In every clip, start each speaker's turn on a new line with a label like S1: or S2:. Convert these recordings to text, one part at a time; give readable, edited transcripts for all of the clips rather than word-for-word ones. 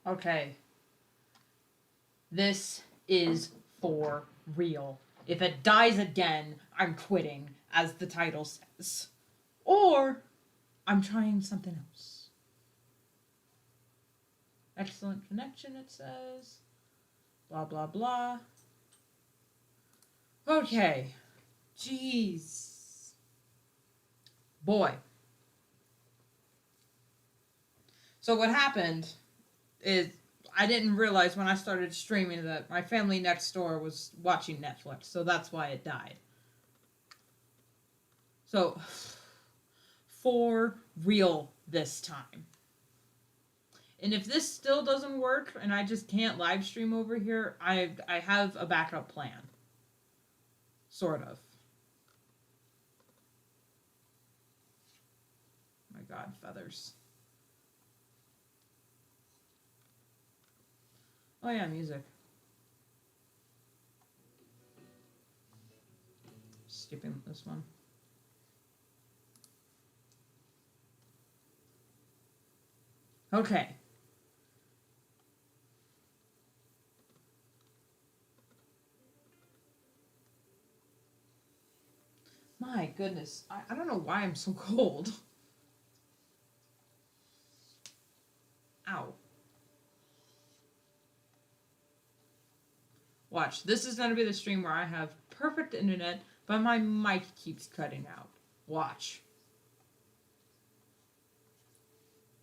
S1: Okay. This is for real. If it dies again, I'm quitting, as the title says. Or I'm trying something else. Excellent connection, it says. Blah, blah, blah. Okay. Jeez. Boy. So what happened is I didn't realize when I started streaming that my family next door was watching Netflix, so that's why it died. So, for real this time. And if this still doesn't work and I just can't live stream over here, I have a backup plan. Sort of. My god, feathers. Oh yeah, music. Skipping this one. Okay. My goodness. I don't know why I'm so cold. Ow. Watch. This is going to be the stream where I have perfect internet, but my mic keeps cutting out. Watch.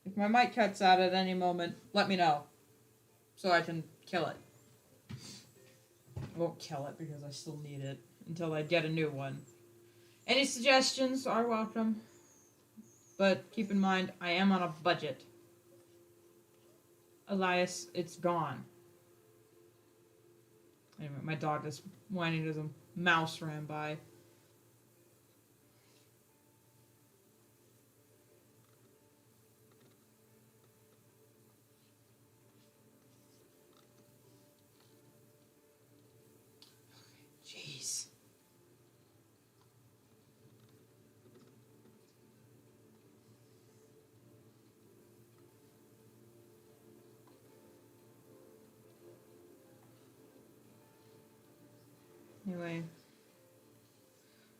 S1: If my mic cuts out at any moment, let me know. So I can kill it. I won't kill it because I still need it until I get a new one. Any suggestions are welcome. But keep in mind, I am on a budget. Elias, it's gone. Anyway, my dog is whining as a mouse ran by. Jeez. Anyway.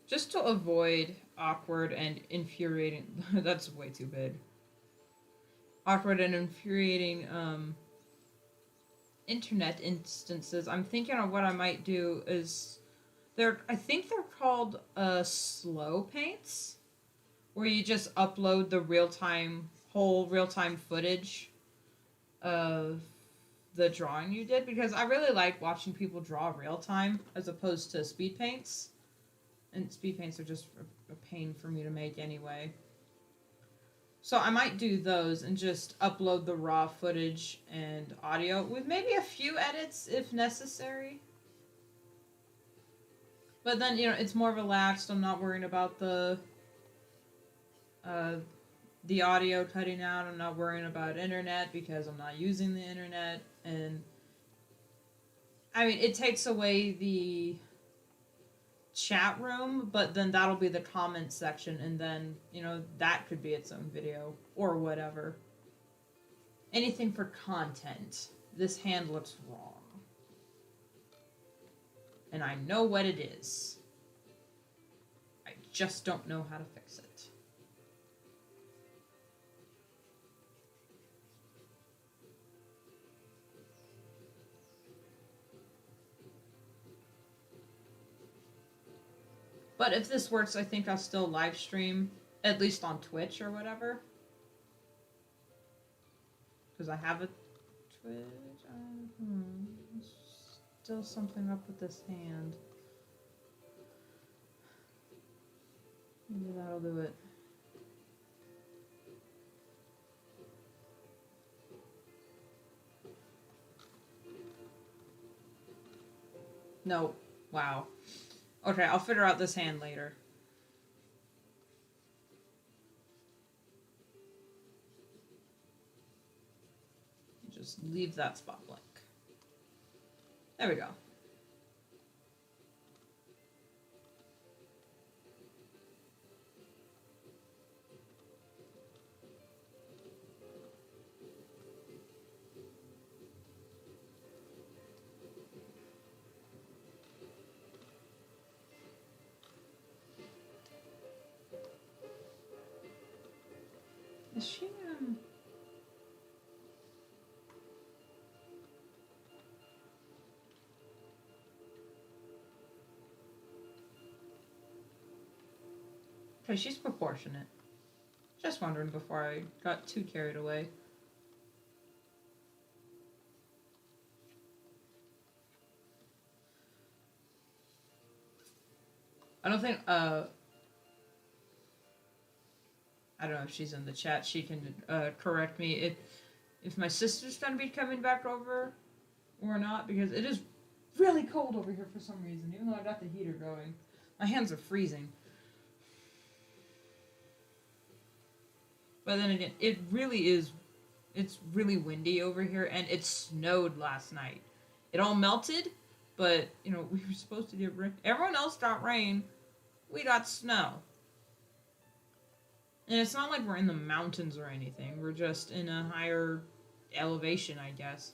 S1: Just to avoid awkward and infuriating... That's way too big. Awkward and infuriating, internet instances, I'm thinking of what I might do is... I think they're called, slow paints, where you just upload the whole real-time footage of the drawing you did, because I really like watching people draw real-time as opposed to speed paints. And speed paints are just a pain for me to make anyway. So I might do those and just upload the raw footage and audio with maybe a few edits if necessary. But then, it's more relaxed. I'm not worrying about the audio cutting out. I'm not worrying about internet because I'm not using the internet. And I mean, it takes away the chat room, but then that'll be the comment section, and then, that could be its own video or whatever. Anything for content. This hand looks wrong. And I know what it is. I just don't know how to fix it. But if this works, I think I'll still live stream, at least on Twitch or whatever. Because I have a Twitch. Still something up with this hand. Maybe that'll do it. No. Wow. Okay, I'll figure out this hand later. Just leave that spot blank. There we go. Is she, Okay, she's proportionate. Just wondering before I got too carried away. I don't think, I don't know if she's in the chat. She can correct me if my sister's gonna be coming back over or not, because it is really cold over here for some reason. Even though I got the heater going, my hands are freezing. But then again, it really is. It's really windy over here, and it snowed last night. It all melted, but we were supposed to get rain. Everyone else got rain. We got snow. And it's not like we're in the mountains or anything. We're just in a higher elevation, I guess.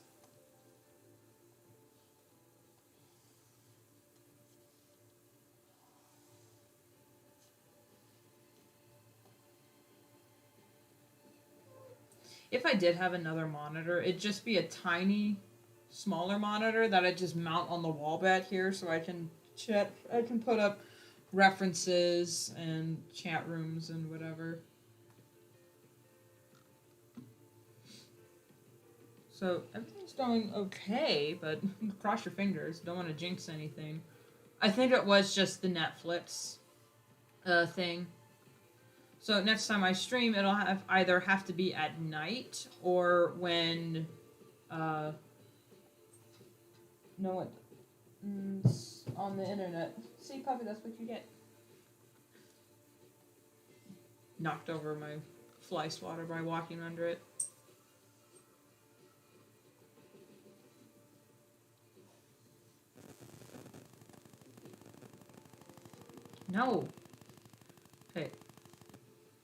S1: If I did have another monitor, it'd just be a tiny, smaller monitor that I'd just mount on the wall back here so I can chat. I can put up references and chat rooms and whatever. So everything's going okay, but cross your fingers. Don't want to jinx anything. I think it was just the Netflix thing. So next time I stream, it'll either have to be at night or when, no one, on the internet. See, puppy, that's what you get. Knocked over my fly swatter by walking under it. No. Okay.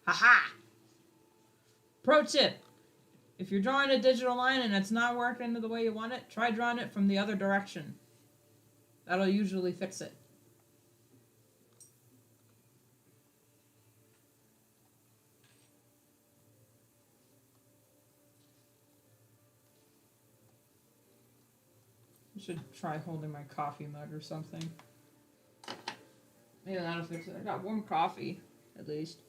S1: Haha! Pro tip. If you're drawing a digital line and it's not working the way you want it, try drawing it from the other direction. That'll usually fix it. I should try holding my coffee mug or something. Maybe that'll fix it. I got warm coffee, at least.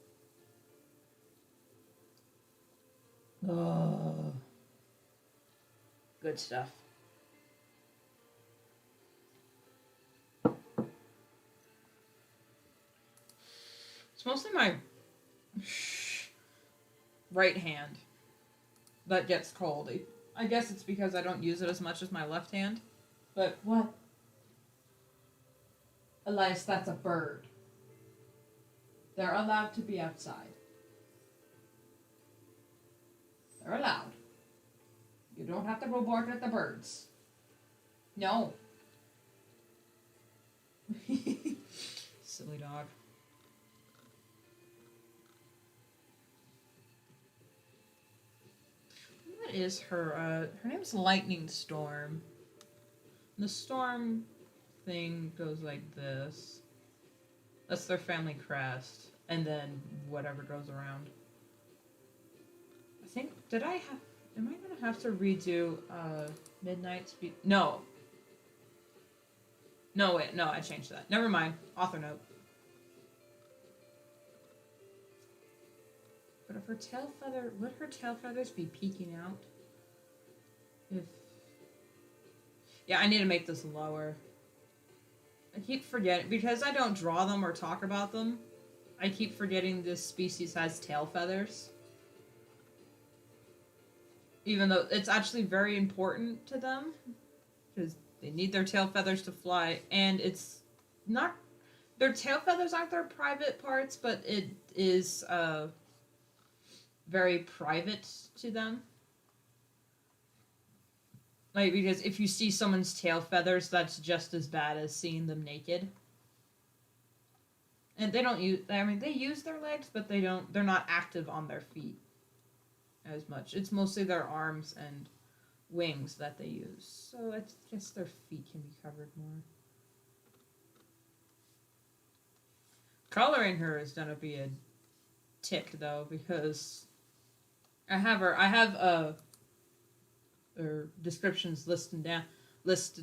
S1: Oh, good stuff. It's mostly my right hand that gets cold. I guess it's because I don't use it as much as my left hand. But what? Elias, that's a bird. They're allowed to be outside. They're allowed. You don't have to go bark at the birds. No. Silly dog. What is her? Her name's Lightning Storm. The storm thing goes like this. That's their family crest. And then whatever goes around. I think, am I gonna have to redo, Midnight Speed? No. No, wait, no, I changed that. Never mind. Author note. But if her tail feather, would her tail feathers be peeking out? Yeah, I need to make this lower. I keep forgetting, because I don't draw them or talk about them, I keep forgetting this species has tail feathers. Even though it's actually very important to them, because they need their tail feathers to fly, and it's not, their tail feathers aren't their private parts, but it is very private to them. Like, because if you see someone's tail feathers, that's just as bad as seeing them naked. And they don't use, I mean, they use their legs, but they're not active on their feet as much. It's mostly their arms and wings that they use. So I guess their feet can be covered more. Coloring her is gonna be a tick, though, because I have her descriptions listed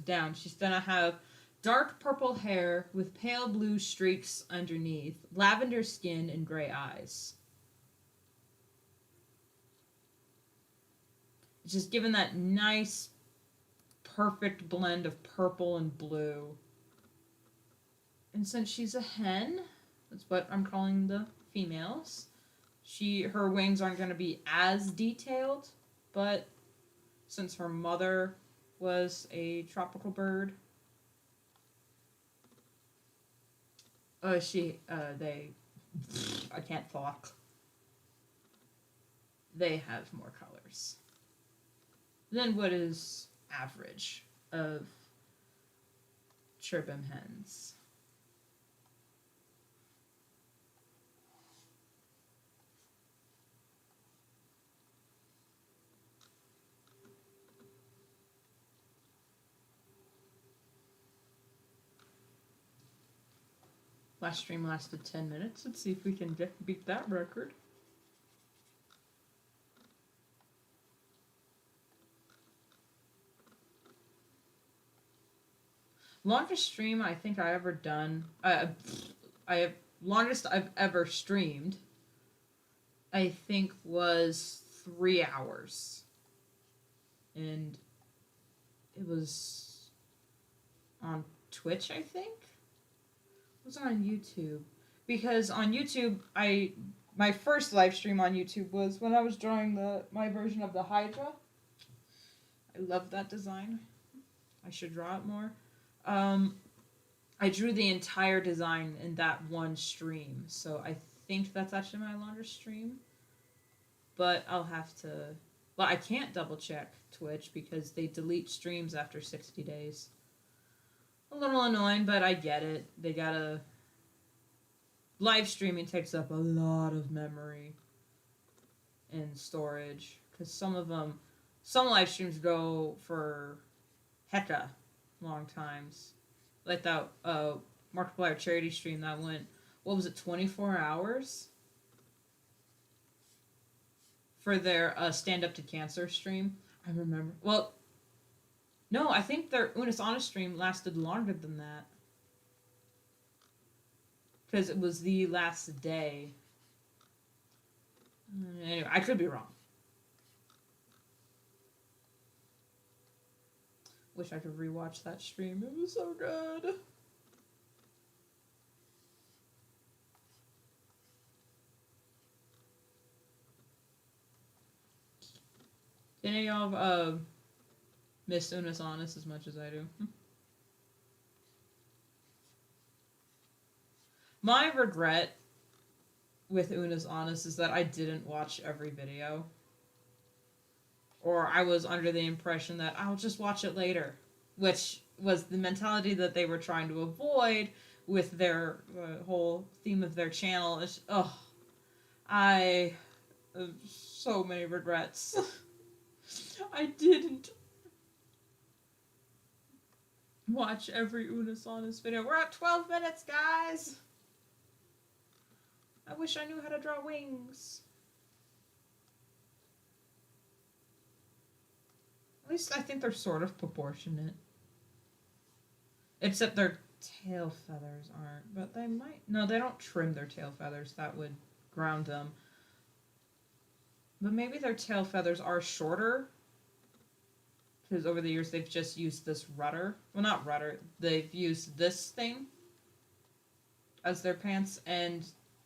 S1: down. She's gonna have dark purple hair with pale blue streaks underneath, lavender skin, and gray eyes. It's just given that nice, perfect blend of purple and blue. And since she's a hen, that's what I'm calling the females. Her wings aren't going to be as detailed, but since her mother was a tropical bird, they, I can't talk. They have more colors than what is average of cherubim hens. Last stream lasted 10 minutes. Let's see if we can beat that record. Longest stream I think I ever done. I have longest I've ever streamed. I think was 3 hours, and it was on Twitch. I think it was on YouTube, because on YouTube my first live stream on YouTube was when I was drawing my version of the Hydra. I love that design. I should draw it more. I drew the entire design in that one stream, so I think that's actually my longest stream. But I'll have to. Well, I can't double check Twitch because they delete streams after 60 days. A little annoying, but I get it. They gotta. Live streaming takes up a lot of memory and storage, because some live streams go for hecka long times. Like that Markiplier charity stream that went, what was it, 24 hours? For their Stand Up to Cancer stream. I remember. Well, no, I think their Unus Honest stream lasted longer than that. Because it was the last day. Anyway, I could be wrong. Wish I could rewatch that stream. It was so good. Did any of y'all miss Unus Honest as much as I do? My regret with Unus Honest is that I didn't watch every video. Or I was under the impression that I'll just watch it later, which was the mentality that they were trying to avoid with their whole theme of their channel. It's, I have so many regrets. I didn't watch every Unus Honest video. We're at 12 minutes, guys! I wish I knew how to draw wings. At least I think they're sort of proportionate. Except their tail feathers aren't. But they might. No, they don't trim their tail feathers. That would ground them. But maybe their tail feathers are shorter. Because over the years they've just used this rudder. Well, not rudder. They've used this thing as their pants. And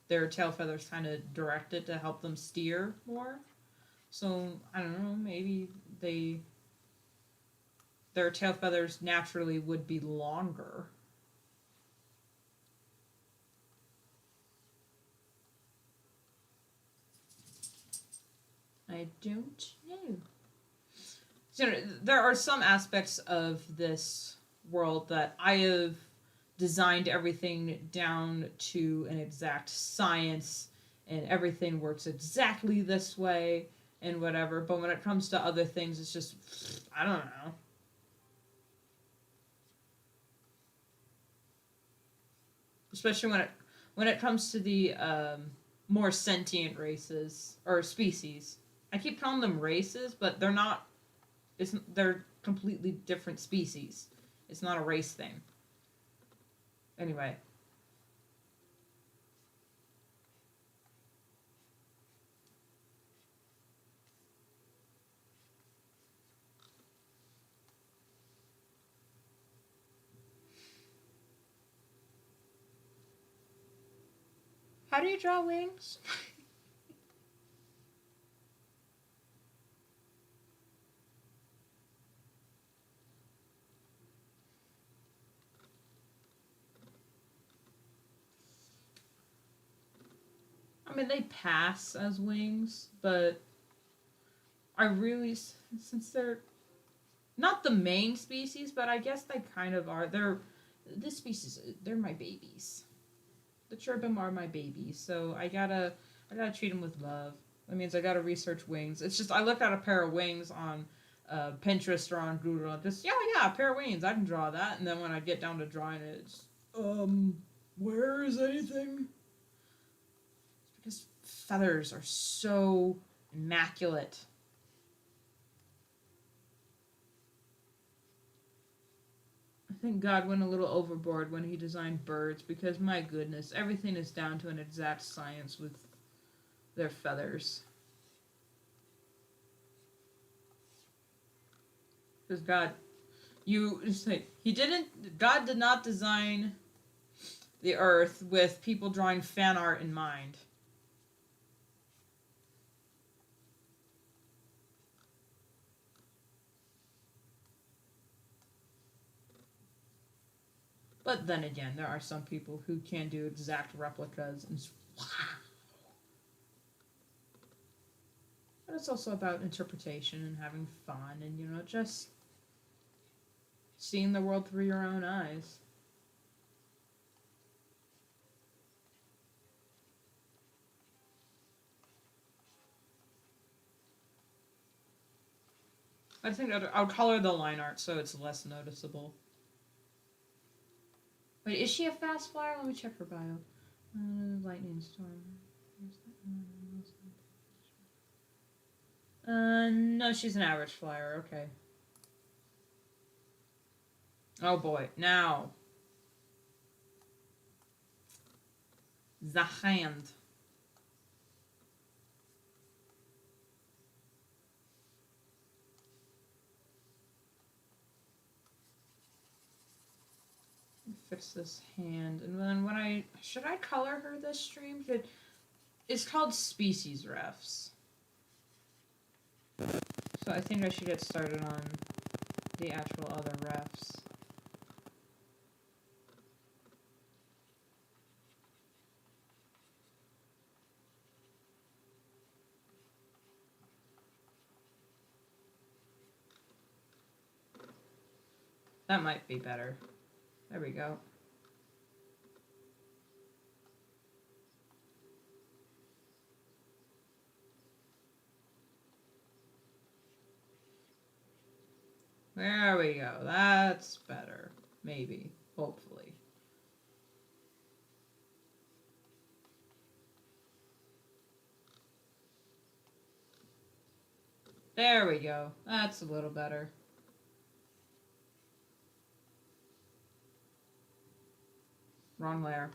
S1: their tail feathers kind of direct it to help them steer more. So, I don't know. Maybe their tail feathers naturally would be longer. I don't know. So, there are some aspects of this world that I have designed everything down to an exact science, and everything works exactly this way and whatever. But when it comes to other things, it's just, I don't know. Especially when it comes to the more sentient races or species. I keep calling them races, but they're not. They're completely different species. It's not a race thing. Anyway, how do you draw wings? I mean, they pass as wings, but I really, since they're not the main species, but I guess they kind of are. They're this species. They're my babies. The cherubim are my babies, so I gotta treat them with love. That means I gotta research wings. It's just I look at a pair of wings on Pinterest or on Google. And just yeah, a pair of wings. I can draw that. And then when I get down to drawing it, it's where is anything? Because feathers are so immaculate. I think God went a little overboard when he designed birds because my goodness, everything is down to an exact science with their feathers. Because God, you say he didn't. God did not design the Earth with people drawing fan art in mind. But then again, there are some people who can do exact replicas and wow. But it's also about interpretation and having fun and just seeing the world through your own eyes. I think I'll color the line art so it's less noticeable. Wait, is she a fast flyer? Let me check her bio. Lightning storm. No, she's an average flyer. Okay. Oh boy. Now, the hand. Fix this hand, and then when I color her this stream? It's called species refs, so I think I should get started on the actual other refs. That might be better. There we go. There we go. That's better. Maybe. Hopefully. There we go. That's a little better. Wrong layer.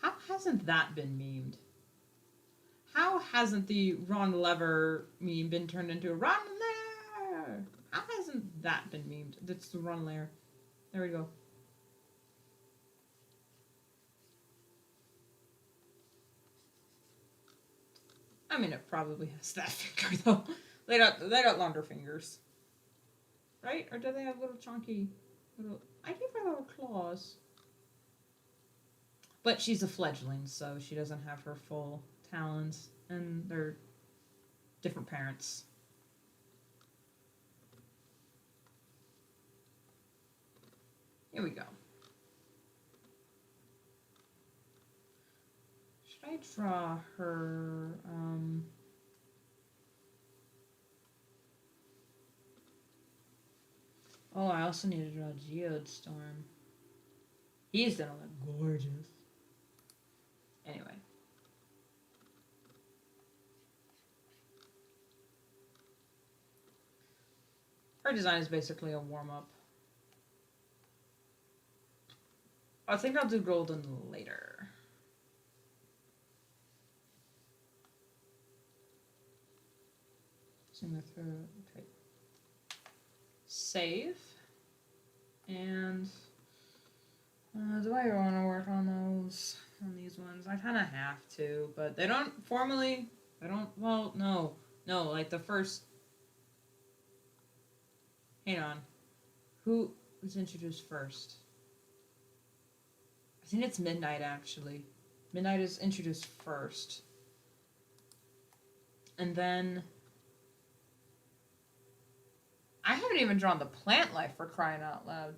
S1: How hasn't that been memed? How hasn't the Ron Lever meme been turned into a Ron Lair? How hasn't that been memed? That's the Ron Lair. There we go. I mean, it probably has that finger though. They got longer fingers, right? Or do they have little chunky little? I give her little claws. But she's a fledgling, so she doesn't have her full talons, and they're different parents. Here we go. Should I draw her? Oh, I also need to draw Geode Storm. He's gonna look gorgeous. Anyway. Her design is basically a warm-up. I think I'll do golden later. Okay. Save. And do I want to work on these ones? I kind of have to, but they don't formally, well, no, like the first, hang on, who was introduced first? I think it's Midnight, actually. Midnight is introduced first. And then, I haven't even drawn the plant life, for crying out loud.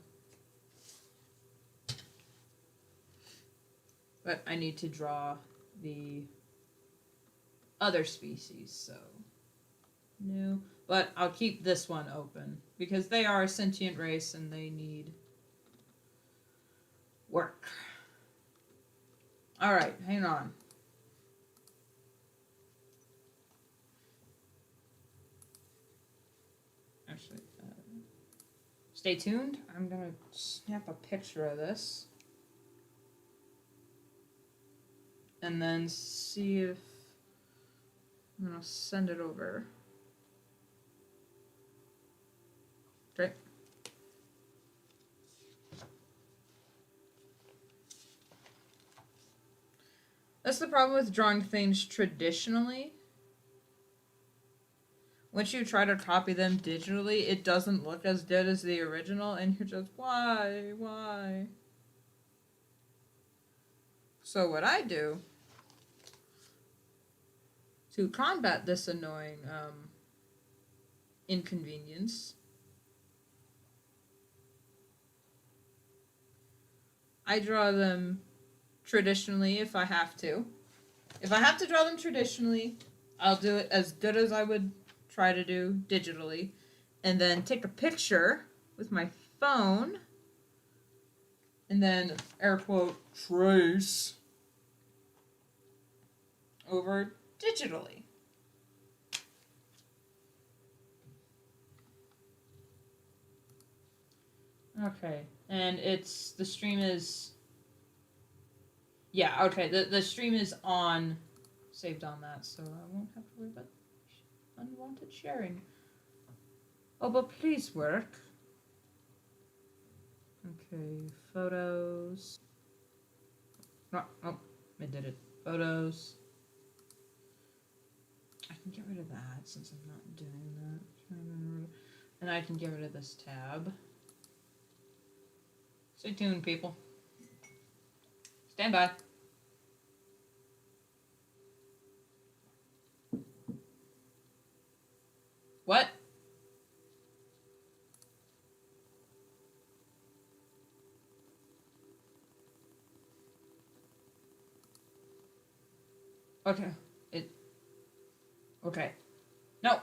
S1: But I need to draw the other species, so no. But I'll keep this one open because they are a sentient race and they need work. Alright, hang on. Actually, stay tuned. I'm gonna snap a picture of this. And then see if I'm gonna send it over. Okay. That's the problem with drawing things traditionally. Once you try to copy them digitally, it doesn't look as good as the original, and you're just, why? So what I do to combat this annoying inconvenience, I draw them traditionally if I have to. If I have to draw them traditionally, I'll do it as good as I would try to do digitally, and then take a picture with my phone, and then air quote trace over digitally. Okay, and the stream is, yeah, okay, the stream is on, saved on that, so I won't have to worry about unwanted sharing. Oh, but please work. Okay, photos. No, oh, I did it. Photos. I can get rid of that since I'm not doing that. And I can get rid of this tab. Stay tuned, people. Stand by. What? Okay. Okay. No.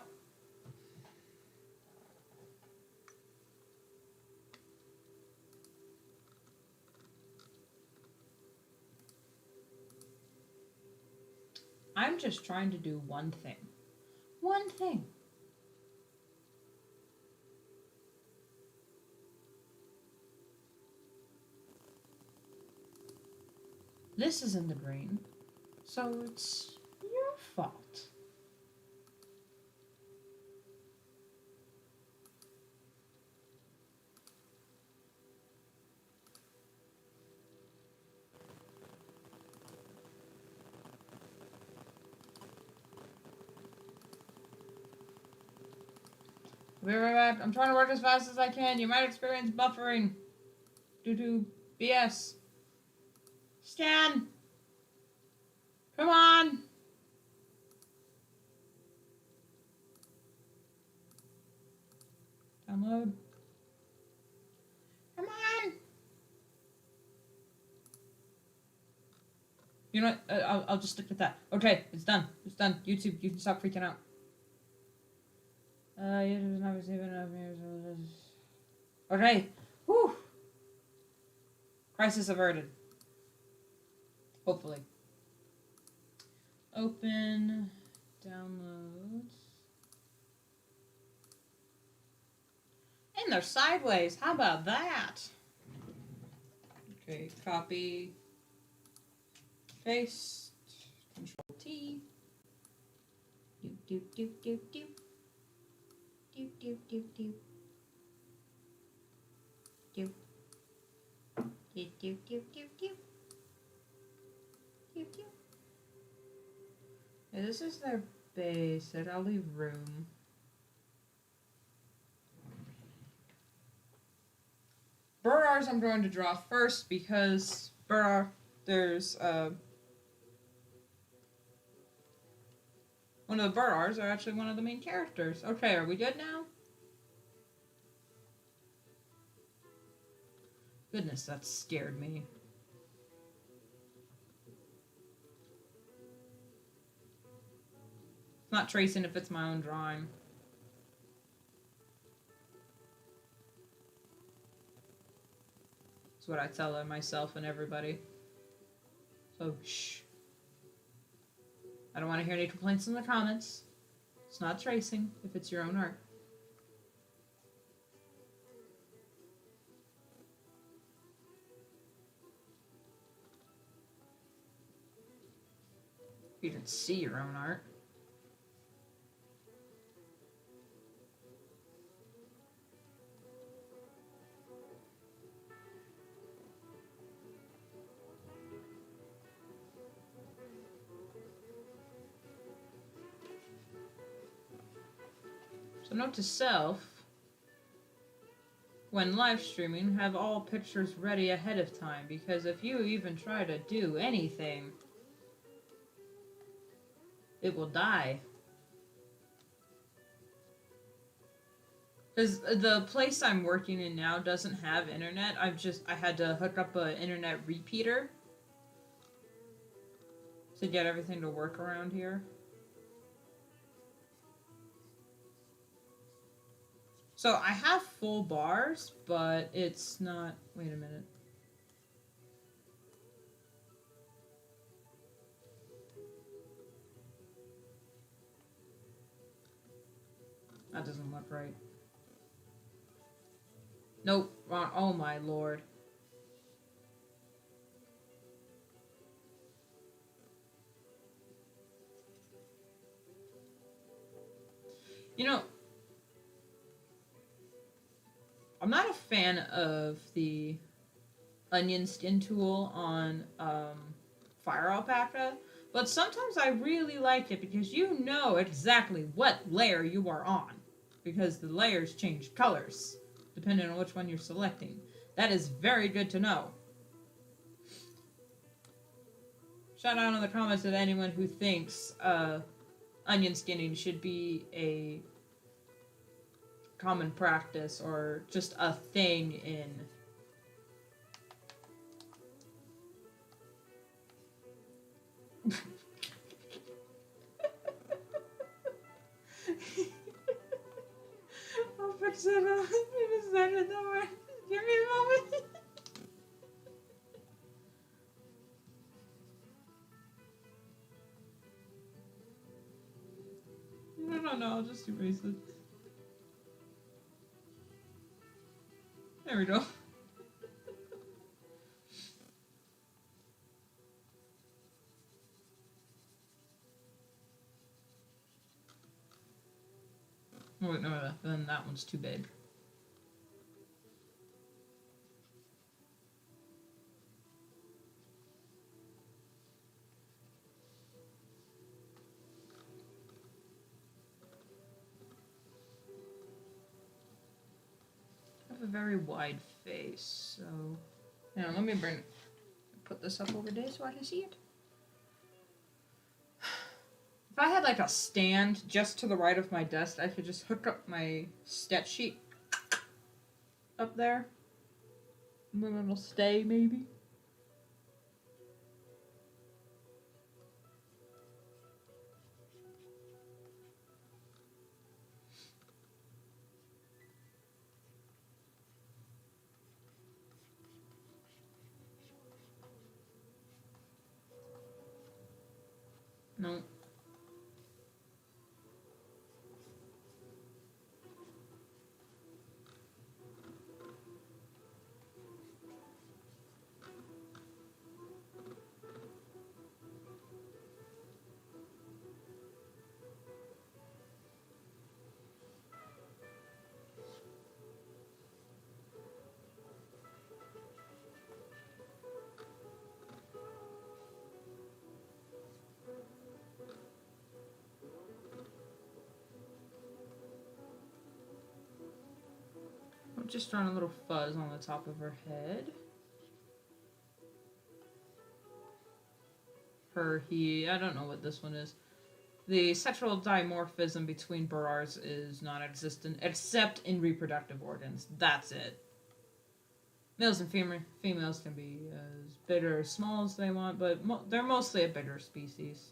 S1: I'm just trying to do one thing. One thing. This is in the green, so it's your fault. I'll be right back. I'm trying to work as fast as I can. You might experience buffering due to BS. Stan! Come on! Download. Come on! You know what? I'll just stick with that. Okay, it's done. It's done. YouTube, you can stop freaking out. YouTube's not receiving enough mirrors. Okay. Whew. Crisis averted. Hopefully. Open. Downloads. And they're sideways. How about that? Okay, copy. Paste. Control T. Doop doop doop doop doop. Doop doop doop doop. Doop. Doop doop doop doop doop. Doop doop. Yeah, this is their base. I'll leave room. Burrars I'm going to draw first because there's one of the Burrars are actually one of the main characters. Okay, are we good now? Goodness, that scared me. It's not tracing if it's my own drawing. That's what I tell myself and everybody. So, shh. I don't want to hear any complaints in the comments. It's not tracing if it's your own art. You can see your own art. So note to self, when live streaming, have all pictures ready ahead of time, because if you even try to do anything, it will die. Because the place I'm working in now doesn't have internet. I had to hook up an internet repeater to get everything to work around here. So I have full bars, but it's not... Wait a minute. That doesn't look right. Nope, wrong. Oh my lord. You know, I'm not a fan of the onion skin tool on Fire Alpaca, but sometimes I really like it because you know exactly what layer you are on, because the layers change colors depending on which one you're selecting. That is very good to know. Shout out in the comments to anyone who thinks onion skinning should be a common practice or just a thing in I'll fix it up in a second, don't worry. Give me a moment. No, I'll just erase it. There we go. Oh, wait, no, then that one's too big. I have a very wide face, so... Now, let me put this up over there so I can see it. If I had like a stand just to the right of my desk, I could just hook up my sketch sheet up there. And then it'll stay, maybe. No. I'm just drawing a little fuzz on the top of her head. Her, he, I don't know what this one is. The sexual dimorphism between Barars is non-existent, except in reproductive organs. That's it. Males and females can be as big or as small as they want, but they're mostly a bigger species.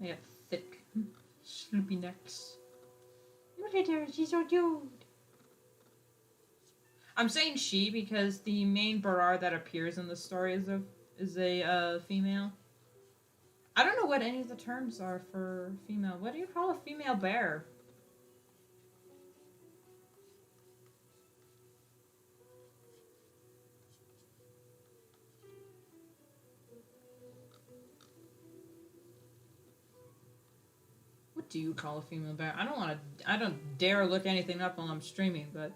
S1: They have thick, sloopy necks. Look at her, she's so cute. I'm saying she because the main Barar that appears in the story is a female. I don't know what any of the terms are for female. What do you call a female bear? What do you call a female bear? I don't dare look anything up while I'm streaming, but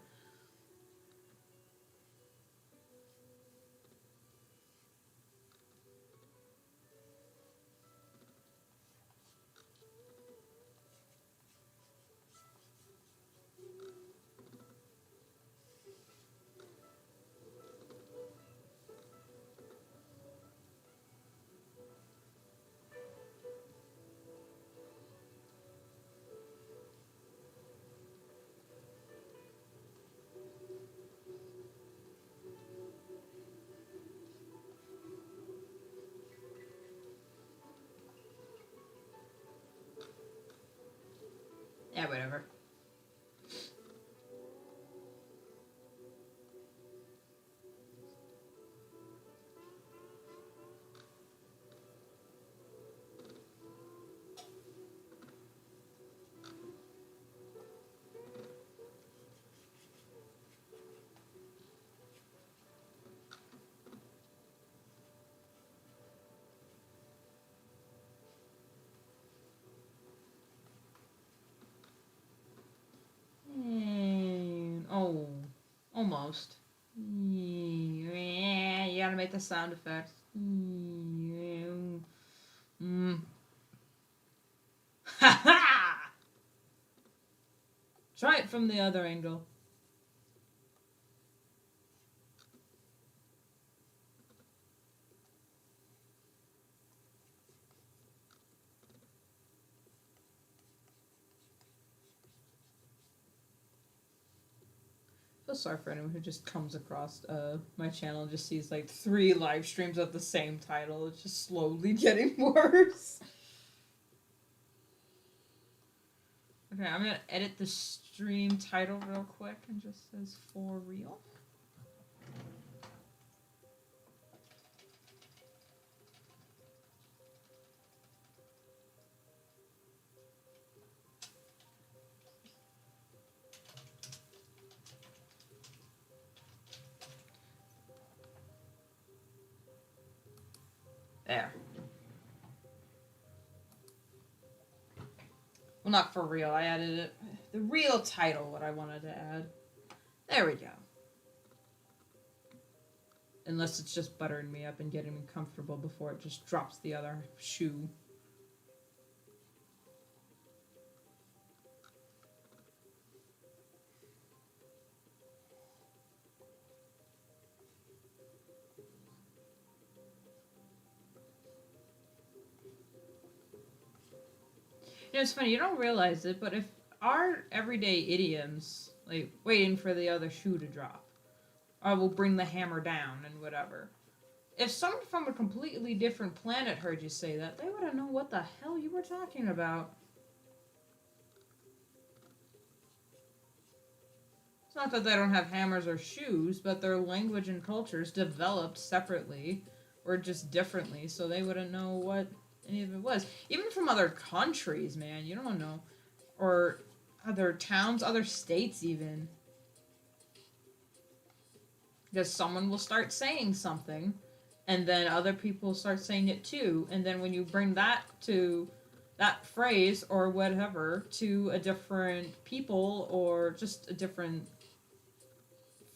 S1: yeah, whatever. Oh, almost. Yeah, you gotta make the sound effects. Mm. Ha ha! Try it from the other angle. I feel sorry for anyone who just comes across my channel and just sees like 3 live streams of the same title. It's just slowly getting worse. Okay, I'm gonna edit the stream title real quick and just says for real. There. Well, not for real. I added it. The real title, what I wanted to add. There we go. Unless it's just buttering me up and getting me comfortable before it just drops the other shoe. You know, it's funny, you don't realize it, but if our everyday idioms, like waiting for the other shoe to drop, I will bring the hammer down and whatever. if someone from a completely different planet heard you say that, they wouldn't know what the hell you were talking about. It's not that they don't have hammers or shoes, but their language and cultures developed separately or just differently, so they wouldn't know what any of it was. Even from other countries, man, you don't know. Or other towns, other states, even. Because someone will start saying something, and then other people start saying it too, and then when you bring that phrase or whatever to a different people or just a different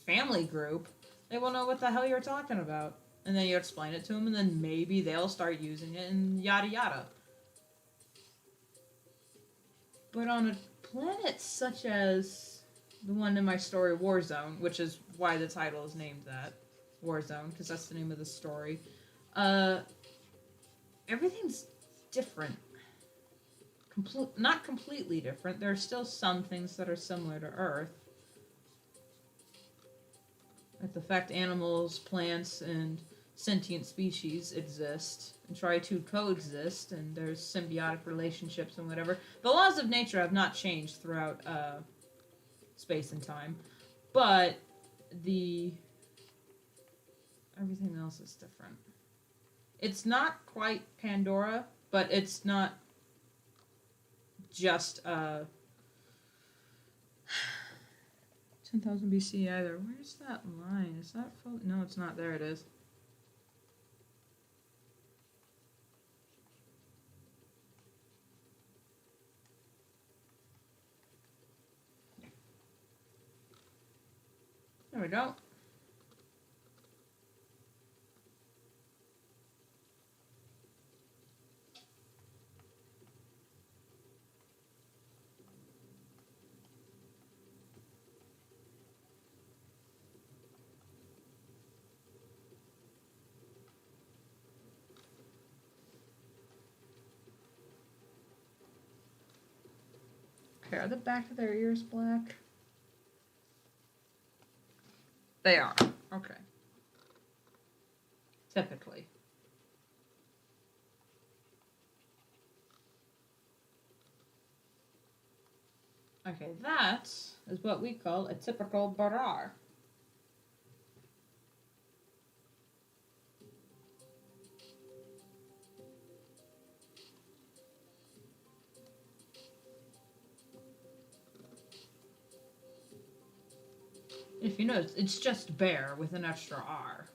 S1: family group, they will know what the hell you're talking about. And then you explain it to them, and then maybe they'll start using it, and yada yada. But on a planet such as the one in my story, Warzone, which is why the title is named that, Warzone, because that's the name of the story, everything's different. Not completely different. There are still some things that are similar to Earth. Like the fact animals, plants, and sentient species exist and try to coexist, and there's symbiotic relationships and whatever. The laws of nature have not changed throughout space and time, but everything else is different. It's not quite Pandora, but it's not just 10,000 BC either. Where's that line? Is that full? No, it's not. There it is. There we go. Okay, are the back of their ears black? They are. Okay. Typically. Okay, that is what we call a typical Barar. If you notice, it's just bear with an extra R.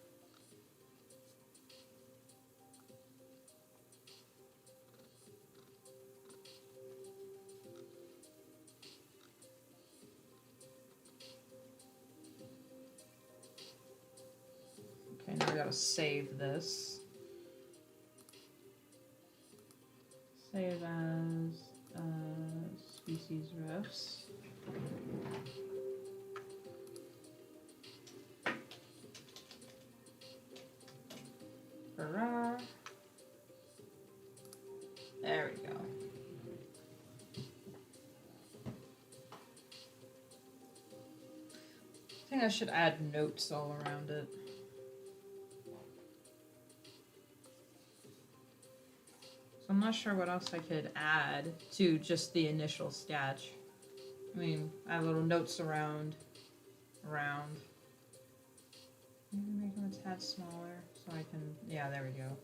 S1: Okay, now we gotta save this. Save as species refs. Hurrah. There we go. I think I should add notes all around it. So I'm not sure what else I could add to just the initial sketch. I mean, add little notes around. Maybe make them a tad smaller so I can, yeah, there we go.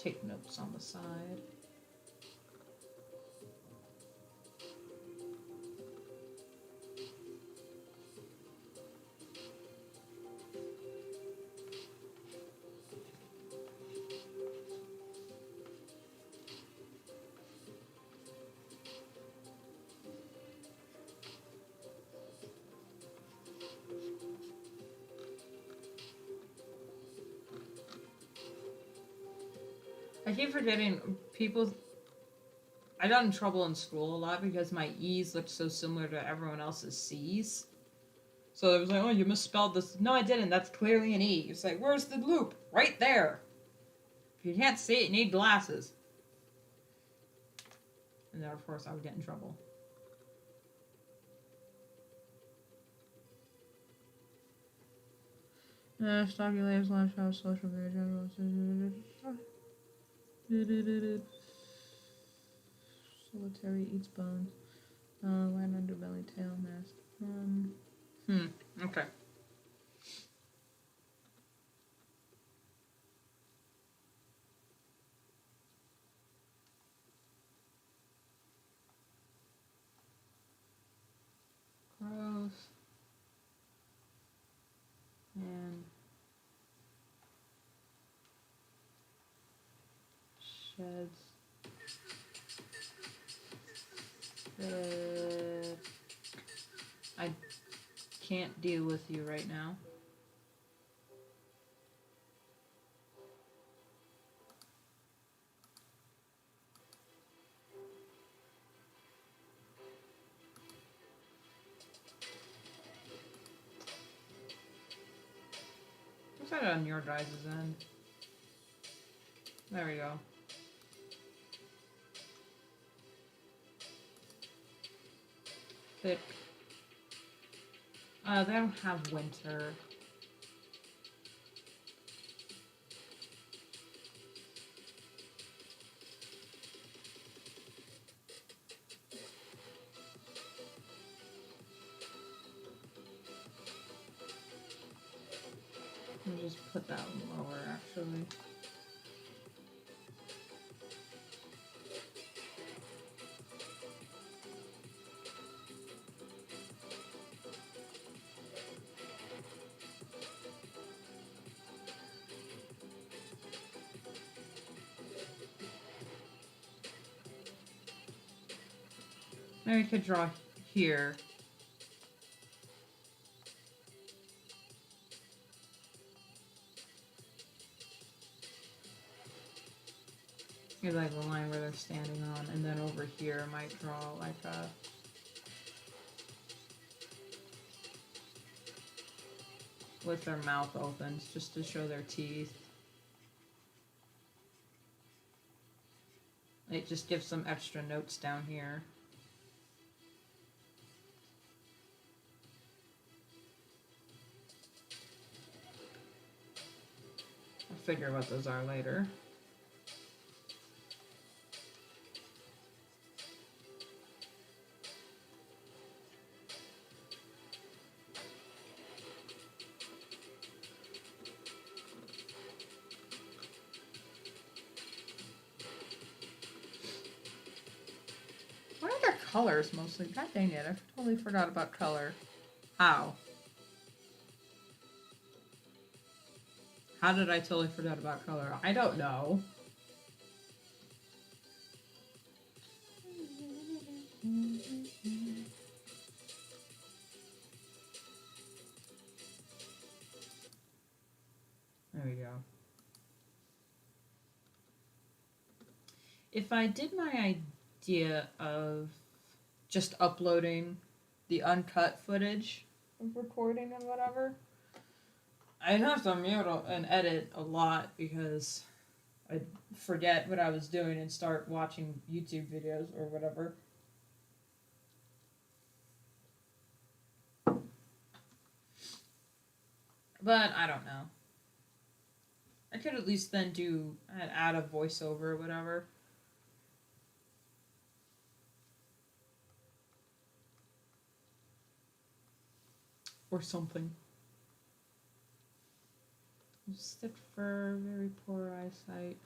S1: Take notes on the side. I keep forgetting I got in trouble in school a lot because my E's looked so similar to everyone else's C's. So it was like, oh, you misspelled this. No, I didn't. That's clearly an E. It's like, where's the loop? Right there. If you can't see it, you need glasses. And then, of course, I would get in trouble. Stocky Laves, Live House, Social Media, General. Solitary eats bones. Land underbelly, tail, nest. Okay. Gross. And sheds. I can't deal with you right now. What's that on your guys' end? There we go. Thick. They don't have winter. Let me just put that lower, actually. Maybe we could draw here. Maybe like the line where they're standing on, and then over here I might draw like a... with their mouth open, just to show their teeth. It just gives some extra notes down here. I'll figure what those are later. What are their colors mostly? God dang it, I totally forgot about color. How? How did I totally forget about color? I don't know. There we go. If I did my idea of just uploading the uncut footage of recording and whatever, I'd have to mute and edit a lot because I'd forget what I was doing and start watching YouTube videos or whatever. But I don't know. I could at least then add a voiceover or whatever. Or something. Stick fur, very poor eyesight.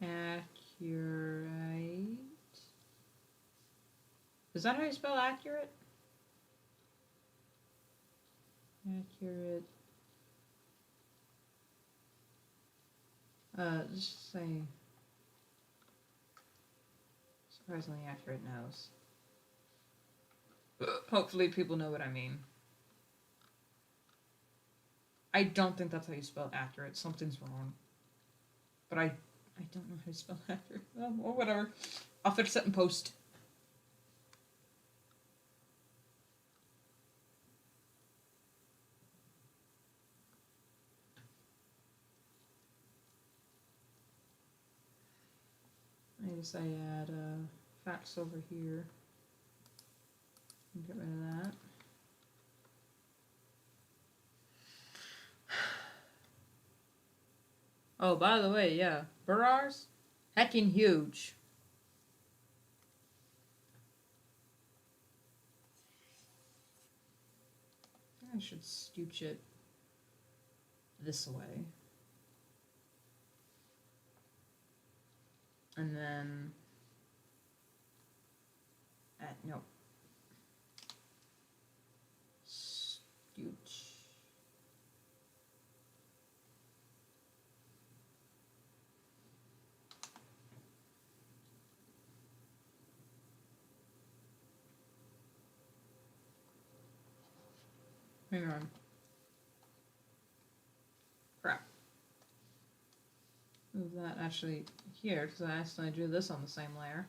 S1: Accurate. Is that how you spell accurate? Accurate. Just say surprisingly accurate nose. Hopefully people know what I mean. I don't think that's how you spell accurate. Something's wrong. But I don't know how to spell accurate. Well, whatever. I'll fix it in post. I guess I add facts over here. Get rid of that. Oh, by the way, yeah, Burrars, heckin' huge. I should scooch it this way. And then no. Scooch. Hang on. Crap. Move that actually here, because I accidentally drew this on the same layer.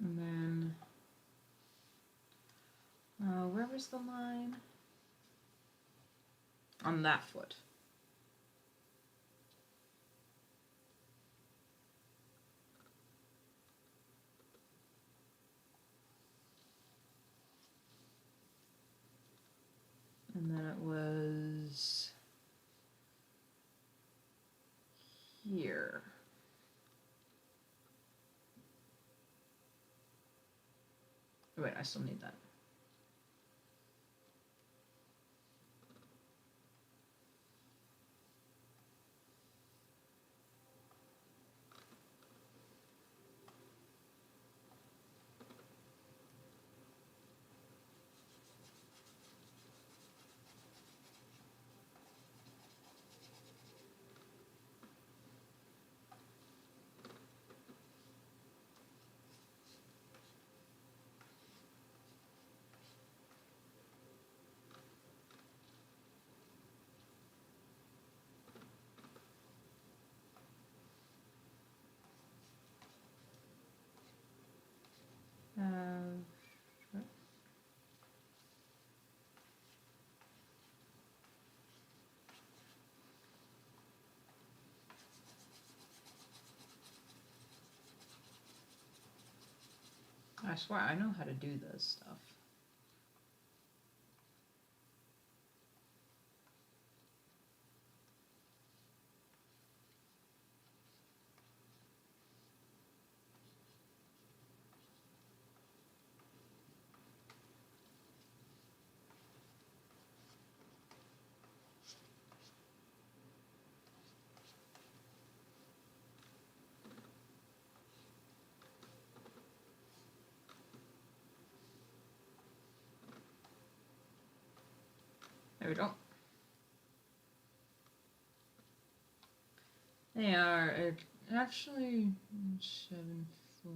S1: And then, where was the line? On that foot. And then it was here. Oh, wait, I still need that. I swear I know how to do this stuff. There we go. They are actually 7 foot,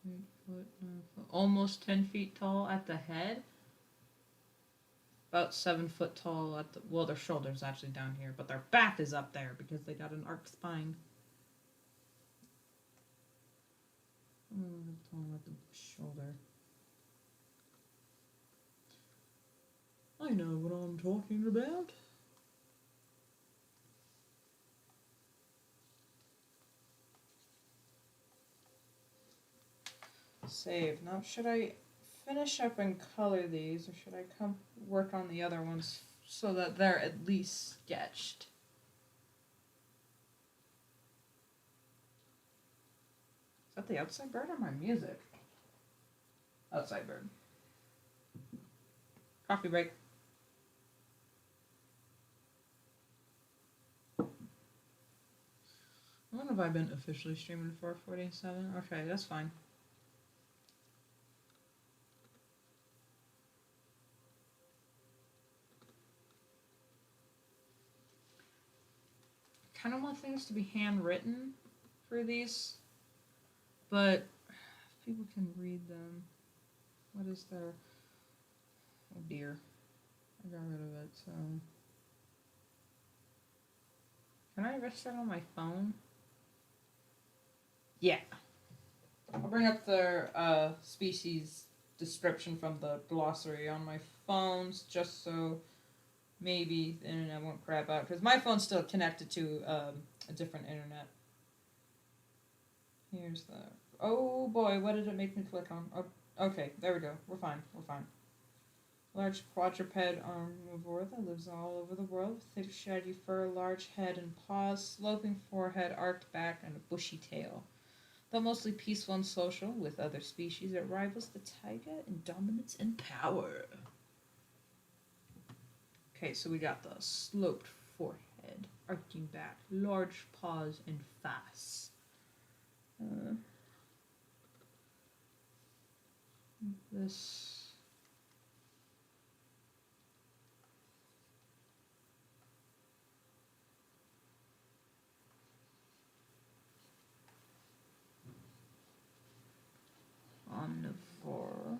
S1: 8 foot, 9 foot, almost 10 feet tall at the head. About 7 foot tall at the, well, their shoulders actually down here, but their back is up there because they got an arched spine. Tall at the shoulder. I know what I'm talking about. Save. Now, should I finish up and color these, or should I come work on the other ones so that they're at least sketched? Is that the outside bird or my music? Outside bird. Coffee break. When have I been officially streaming 447? Okay, that's fine. Kind of want things to be handwritten for these, but people can read them. What is there? Oh dear. I got rid of it, so. Can I restart on my phone? Yeah. I'll bring up the species description from the glossary on my phones just so maybe the internet won't crap out. Because my phone's still connected to a different internet. Here's the. Oh boy, what did it make me click on? Oh, okay, there we go. We're fine. We're fine. Large quadruped omnivore that lives all over the world with thick shaggy fur, large head and paws, sloping forehead, arched back, and a bushy tail. Though mostly peaceful and social with other species, it rivals the taiga in dominance and power. Okay, so we got the sloped forehead, arching back, large paws, and face. This. Omnivore.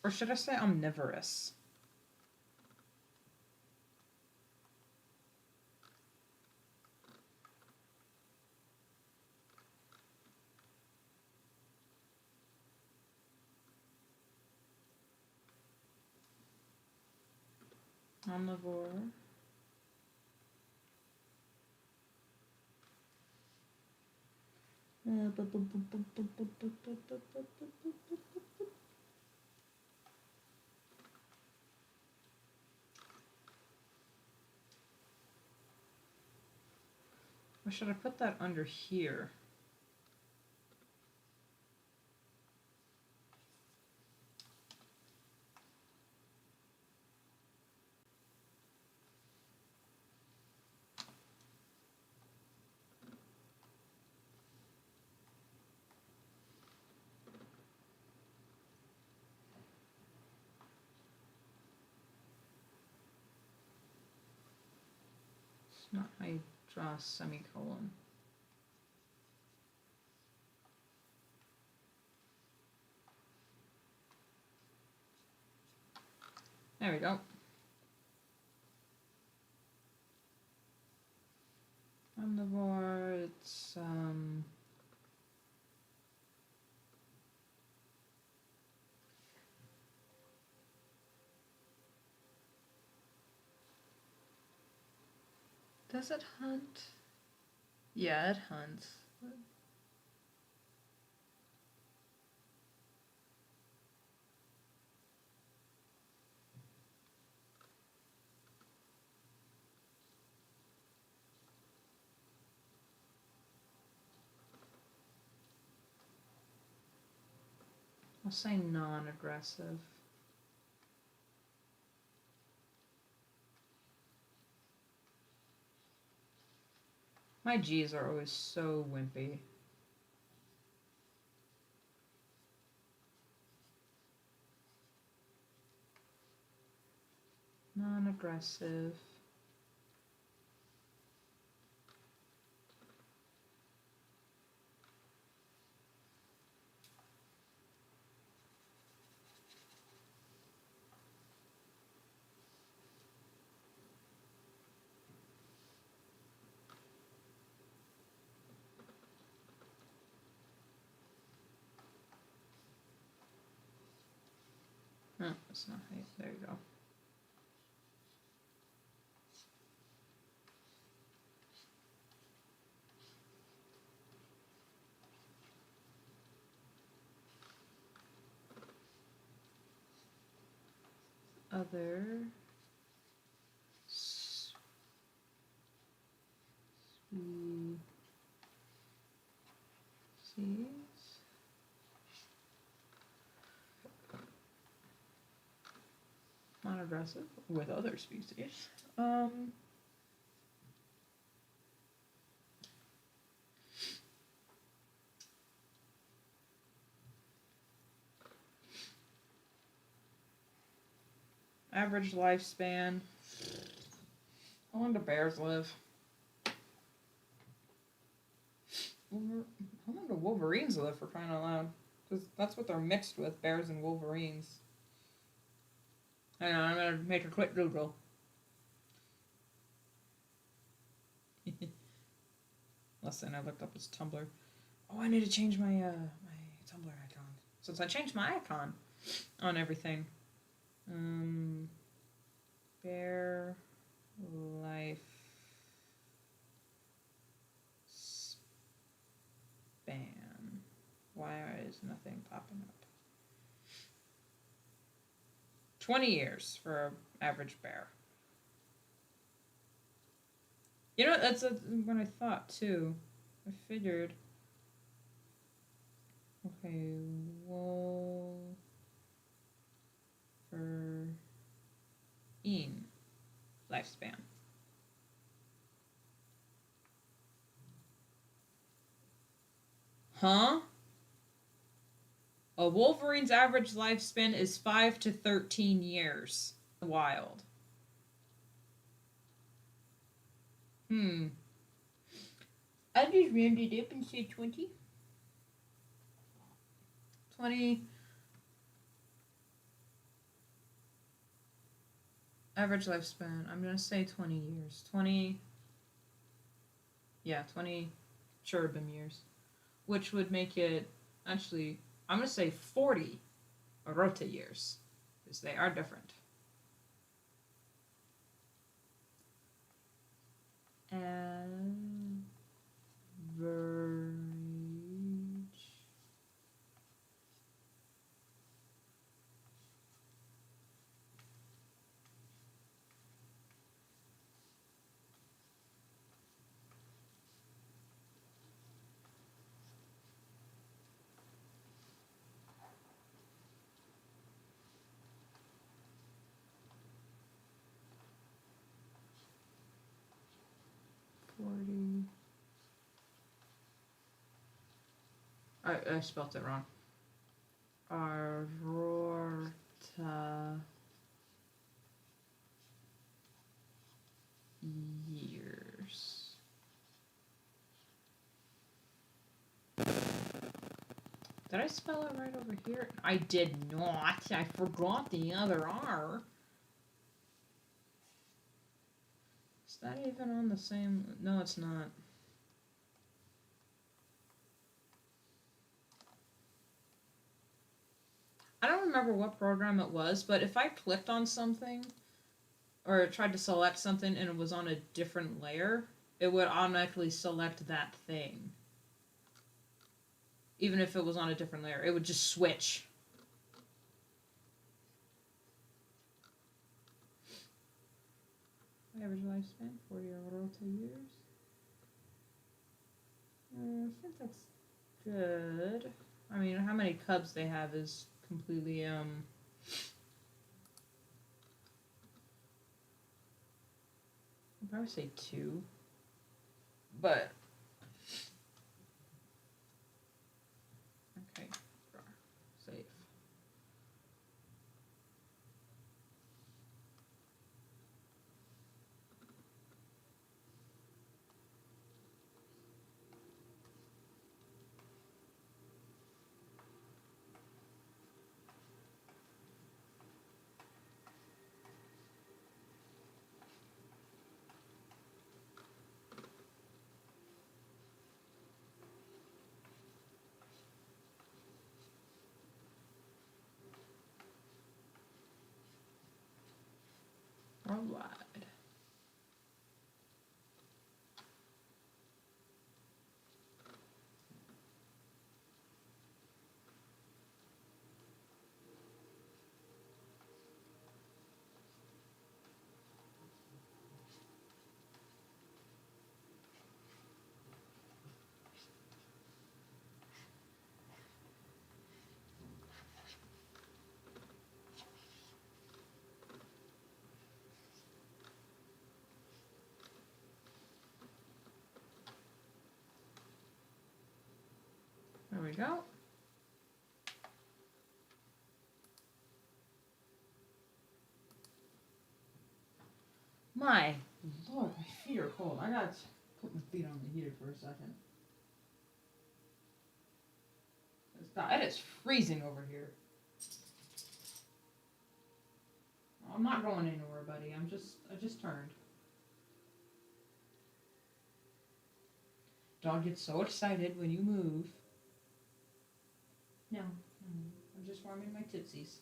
S1: Or should I say omnivorous? Omnivore. Or should I put that under here? It's not how you draw a semicolon. There we go. Omnivore, it's does it hunt? Yeah, it hunts. I'll say non-aggressive. My G's are always so wimpy. Non-aggressive. Oh, it's not height. There you go. Other species. non-aggressive with other species. Average lifespan. How long do bears live? How long do wolverines live, for crying out loud? Because that's what they're mixed with, bears and wolverines. I know, I'm gonna make a quick Google. Listen, I looked up his Tumblr. Oh, I need to change my my Tumblr icon. Since I changed my icon on everything. Bear life span. Why is nothing popping up? 20 years for an average bear. You know, that's what I thought too. I figured. Okay, Wolverine lifespan. Huh? A wolverine's average lifespan is 5 to 13 years. Wild. I just rounded up and said 20. 20. Average lifespan. I'm going to say 20 years. 20. Yeah, 20 cherubim years. Which would make it, actually, I'm going to say 40 Orota years. Because they are different. Average. I spelled it wrong. Aurora years. Did I spell it right over here? I did not. I forgot the other R. Is that even on the same? No, it's not. I don't remember what program it was, but if I clicked on something or tried to select something and it was on a different layer, it would automatically select that thing. Even if it was on a different layer, it would just switch. Average lifespan, 40 Orota years. I think that's good. I mean, how many cubs they have is completely, I'd probably say 2. But, okay, save. Worldwide. we go. My lord, my feet are cold. I gotta put my feet on the heater for a second. It is freezing over here. I'm not going anywhere, buddy. I just turned. Dog gets so excited when you move. No, I'm just warming my tootsies.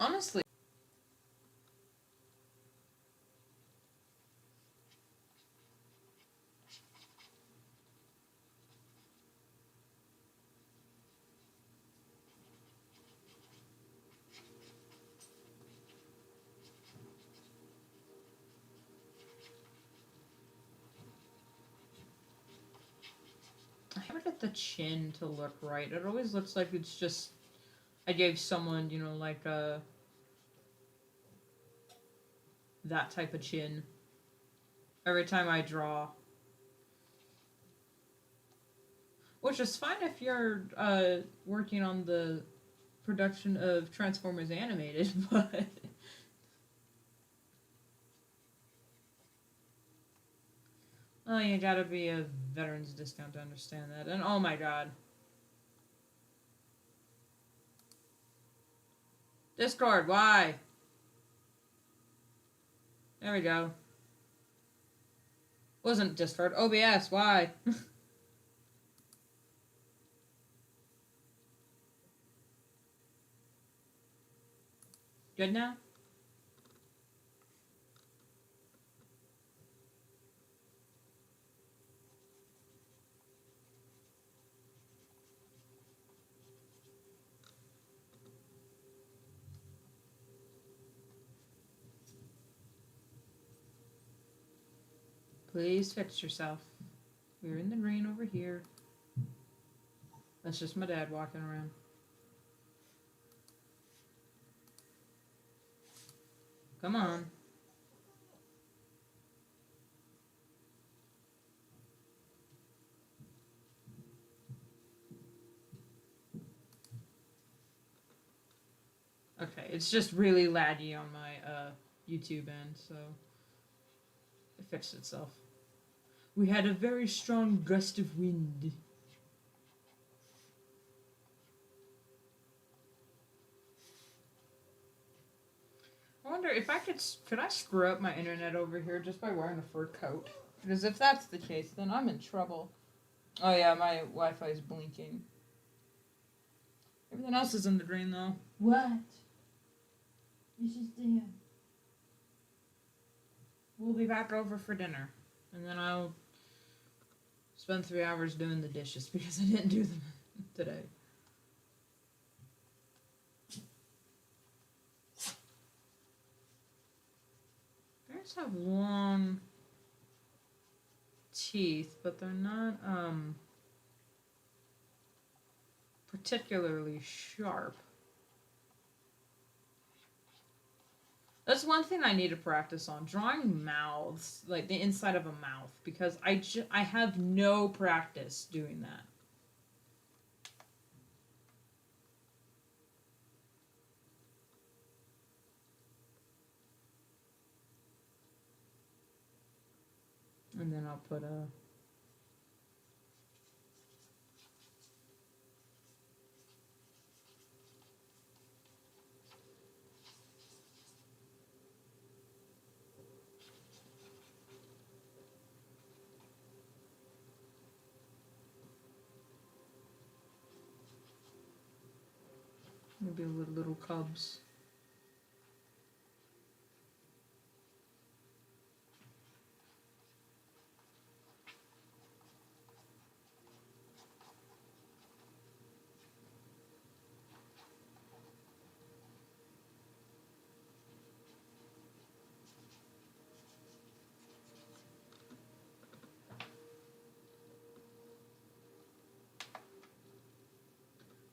S1: Honestly. I have to get the chin to look right. It always looks like it's just I gave someone, like that type of chin every time I draw. Which is fine if you're working on the production of Transformers Animated, but oh, you gotta be a veteran's discount to understand that. And oh my god. Discord, why? There we go. Wasn't Discord. OBS, why? Good now? Please fix yourself. We're in the green over here. That's just my dad walking around. Come on. Okay, it's just really laggy on my YouTube end, so it fixed itself. We had a very strong gust of wind. I wonder if could I screw up my internet over here just by wearing a fur coat? Because if that's the case, then I'm in trouble. Oh yeah, my Wi-Fi is blinking. Everything else is in the green though. What? It's just there. We'll be back over for dinner. And then I'll spend 3 hours doing the dishes because I didn't do them today. Bears have long teeth, but they're not particularly sharp. That's one thing I need to practice on, drawing mouths, like the inside of a mouth, because I have no practice doing that. And then I'll put a maybe little cubs.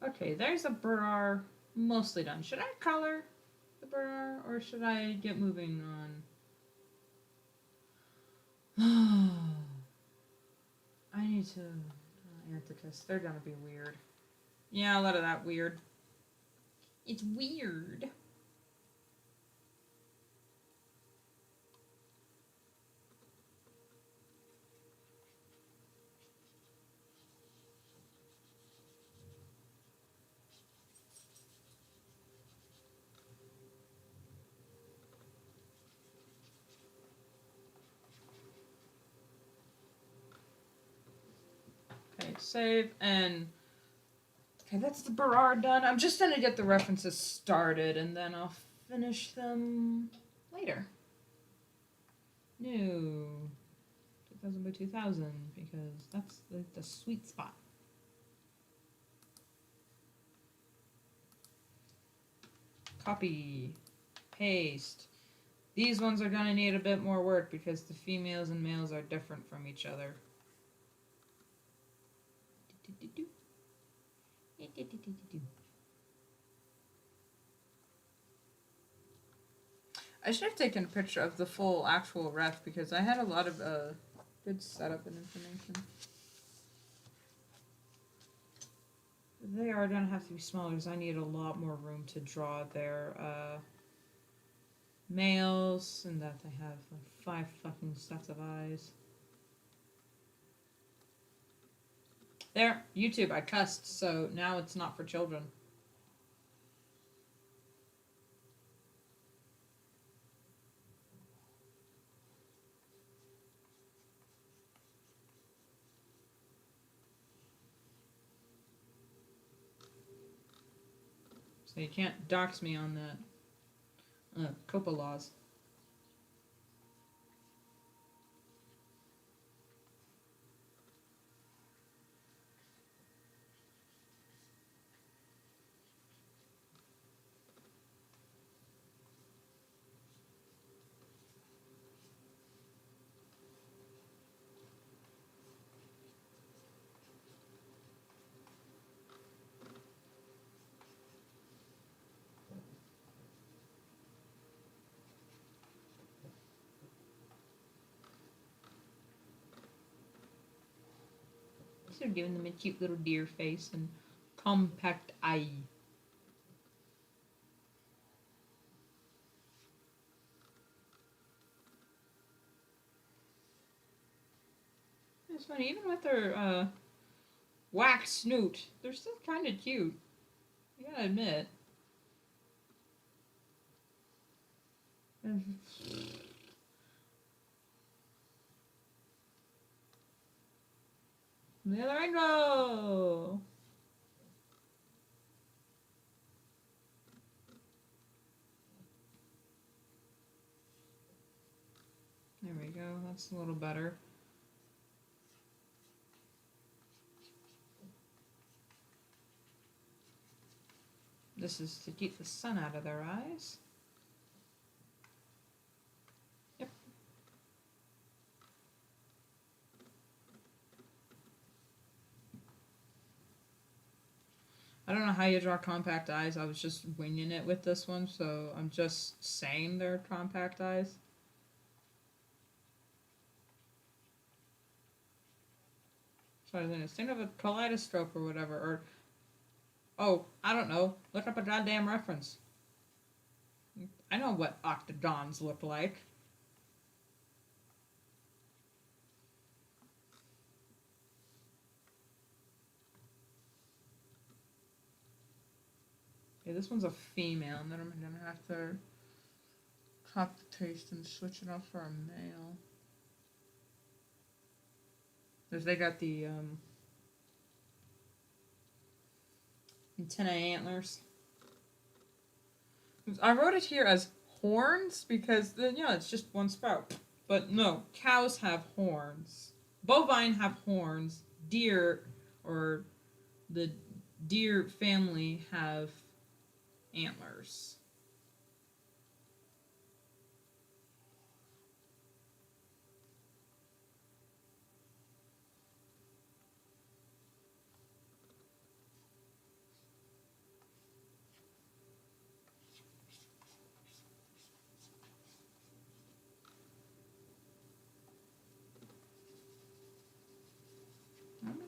S1: Okay, there's a Burr. mostly done. Should I color the burr or should I get moving on? I need to Anticus. They're gonna be weird. Yeah, a lot of that weird. It's weird. Okay, save and okay, that's the Berard done. I'm just gonna get the references started and then I'll finish them later. No. 2000 by 2000 because that's the sweet spot. Copy. Paste. These ones are gonna need a bit more work because the females and males are different from each other. I should have taken a picture of the full actual ref because I had a lot of good setup and information. They are gonna have to be smaller because I need a lot more room to draw their males and that they have like 5 fucking sets of eyes. There, YouTube, I cussed, so now it's not for children. So you can't dox me on that. COPA laws. So giving them a cute little deer face and compact eye. It's funny, even with their whack snoot, they're still kind of cute. You gotta admit. There I go. There we go. That's a little better. This is to keep the sun out of their eyes. Yep. I don't know how you draw compact eyes. I was just winging it with this one, so I'm just saying they're compact eyes. So I was think of a kaleidoscope or whatever, or oh, I don't know. Look up a goddamn reference. I know what octagons look like. Okay, this one's a female, and then I'm gonna have to copy paste and switch it up for a male. Because they got the antenna antlers. I wrote it here as horns because it's just one sprout. But no, cows have horns. Bovine have horns. Deer or the deer family have antlers.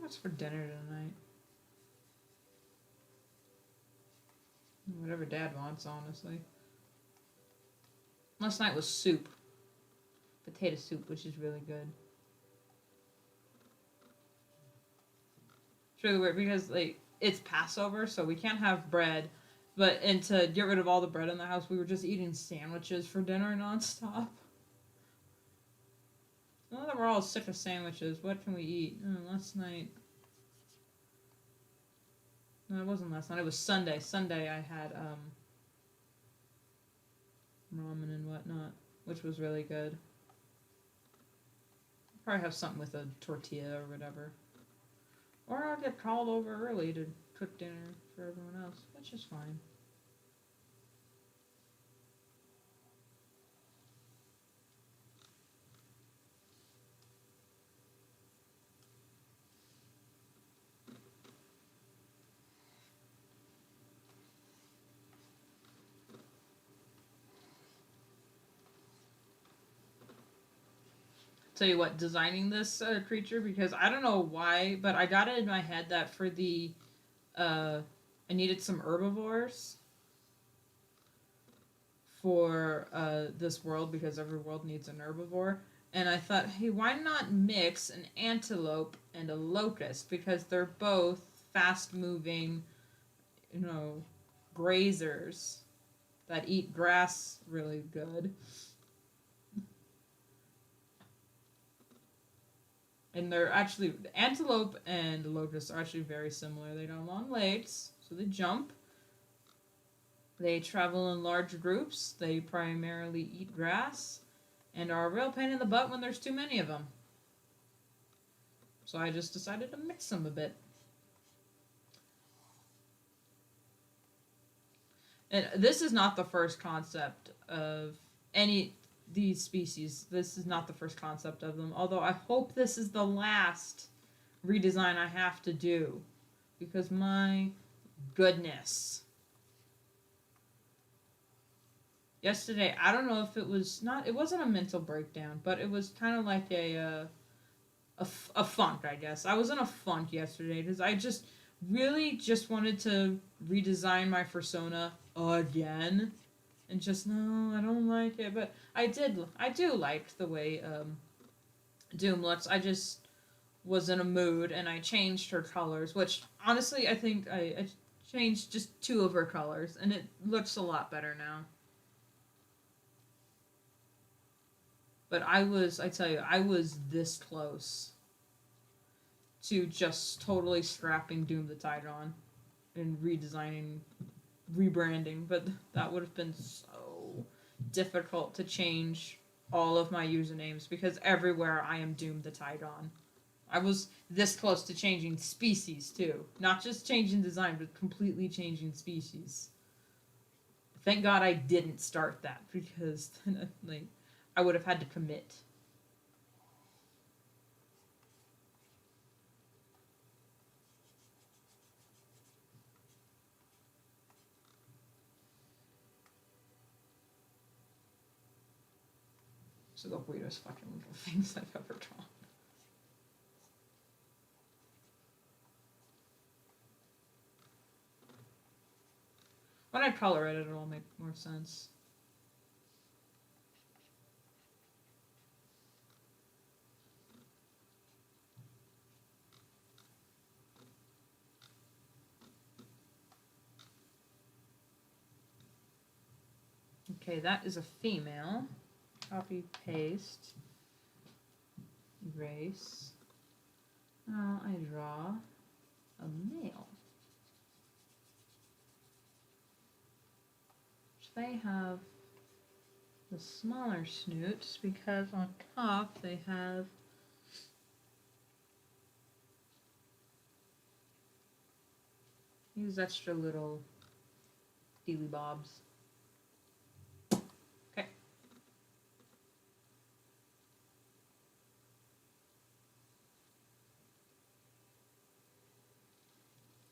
S1: what's for dinner tonight. Whatever Dad wants, honestly. Last night was soup. Potato soup, which is really good. It's really weird because, like, it's Passover, so we can't have bread. And to get rid of all the bread in the house, we were just eating sandwiches for dinner nonstop. Now that we're all sick of sandwiches, what can we eat? Last night. No, it wasn't last night. It was Sunday. Sunday I had ramen and whatnot, which was really good. Probably have something with a tortilla or whatever. Or I'll get called over early to cook dinner for everyone else, which is fine. Tell you what, designing this creature, because I don't know why, but I got it in my head that for the I needed some herbivores for this world, because every world needs an herbivore. And I thought, hey, why not mix an antelope and a locust, because they're both fast moving, grazers that eat grass really good. And they're actually, antelope and locust are actually very similar. They got long legs, so they jump. They travel in large groups. They primarily eat grass and are a real pain in the butt when there's too many of them. So I just decided to mix them a bit. And this is not the first concept of any these species. This is not the first concept of them, although I hope this is the last redesign I have to do, because my goodness, yesterday, I don't know if it wasn't a mental breakdown, but it was kind of like a funk, I guess. I was in a funk yesterday because I just really just wanted to redesign my persona again. And just, no, I don't like it. But I do like the way Doom looks. I just was in a mood and I changed her colors, which honestly I think I changed just 2 of her colors and it looks a lot better now. But I tell you, I was this close to just totally scrapping Doom the Tidron and rebranding, but that would have been so difficult to change all of my usernames because everywhere I am Doom the Tidron. I was this close to changing species too. Not just changing design, but completely changing species. Thank God I didn't start that because then, I would have had to commit. So the weirdest fucking little things I've ever drawn. When I color it, it'll all make more sense. Okay, that is a female. Copy, paste, erase. Now I draw a male. They have the smaller snoots because on top they have these extra little dealy bobs. Okay.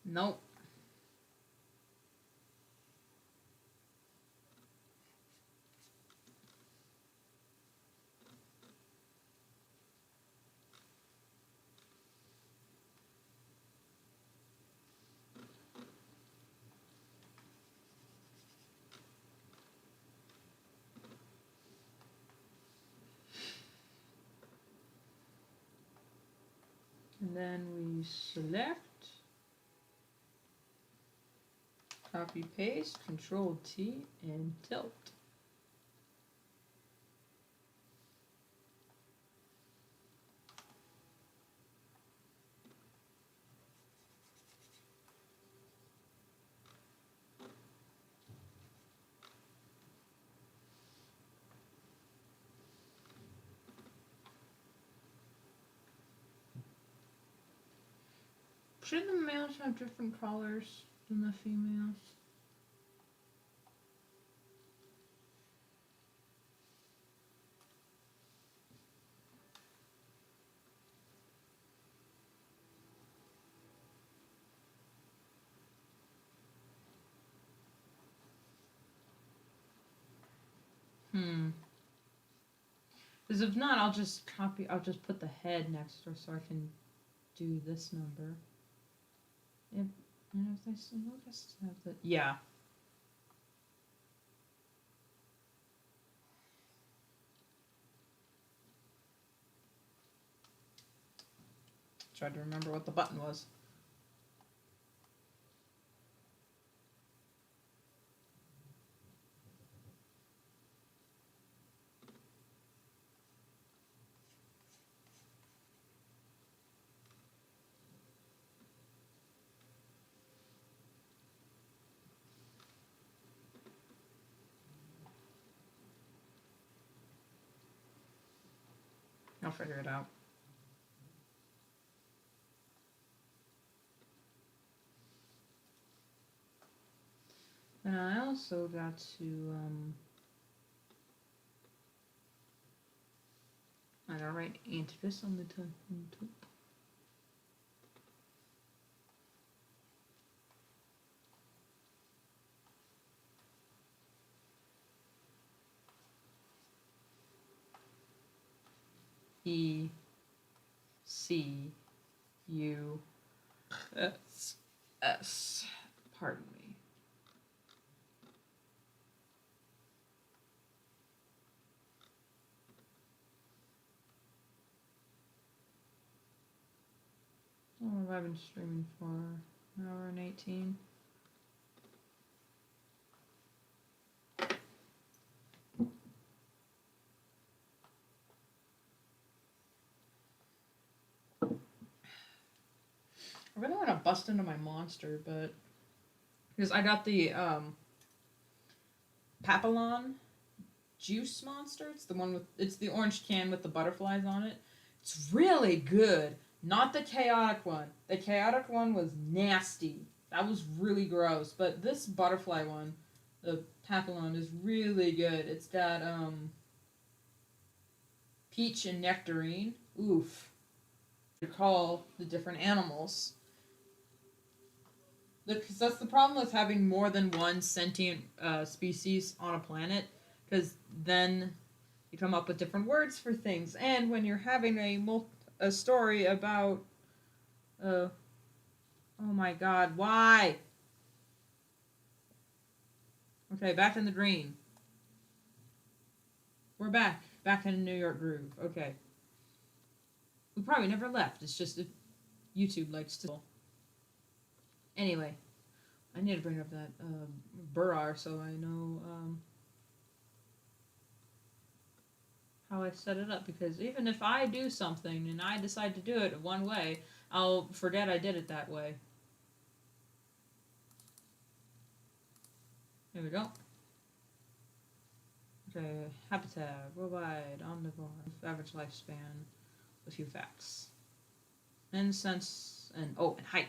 S1: Nope. And then we select, copy paste, Control T, and tilt. Shouldn't the males have different colors than the females? Because if not, I'll just put the head next to her so I can do this number. If, and if they still have the, yeah. Tried to remember what the button was. I'll figure it out. And I also got to, I gotta write antivis on the top. E C U S S. Pardon me. Oh, I've been streaming for an hour and 18. I really want to bust into my monster, but because I got the Papillon juice monster. It's the one with the orange can with the butterflies on it. It's really good. Not the chaotic one. The chaotic one was nasty. That was really gross. But this butterfly one, the Papillon, is really good. It's got peach and nectarine. Oof. Recall the different animals. Because that's the problem with having more than one sentient species on a planet. Because then you come up with different words for things. And when you're having a story about, oh my God, why? Okay, back in the green. We're back in New York groove. Okay. We probably never left. It's just that YouTube likes to. Anyway, I need to bring up that Burrar so I know how I set it up, because even if I do something and I decide to do it one way, I'll forget I did it that way. There we go. Okay, habitat, worldwide, omnivore, average lifespan, a few facts. And sense, and height.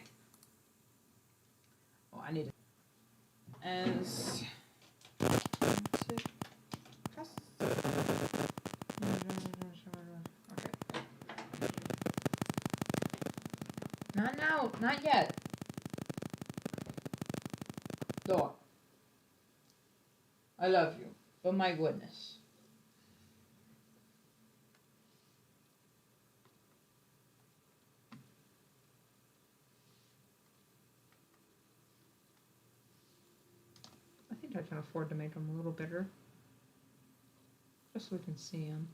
S1: Oh, I need it. As okay. Not now, not yet. Dog. I love you, but my goodness. I think I can afford to make them a little bigger, just so we can see them.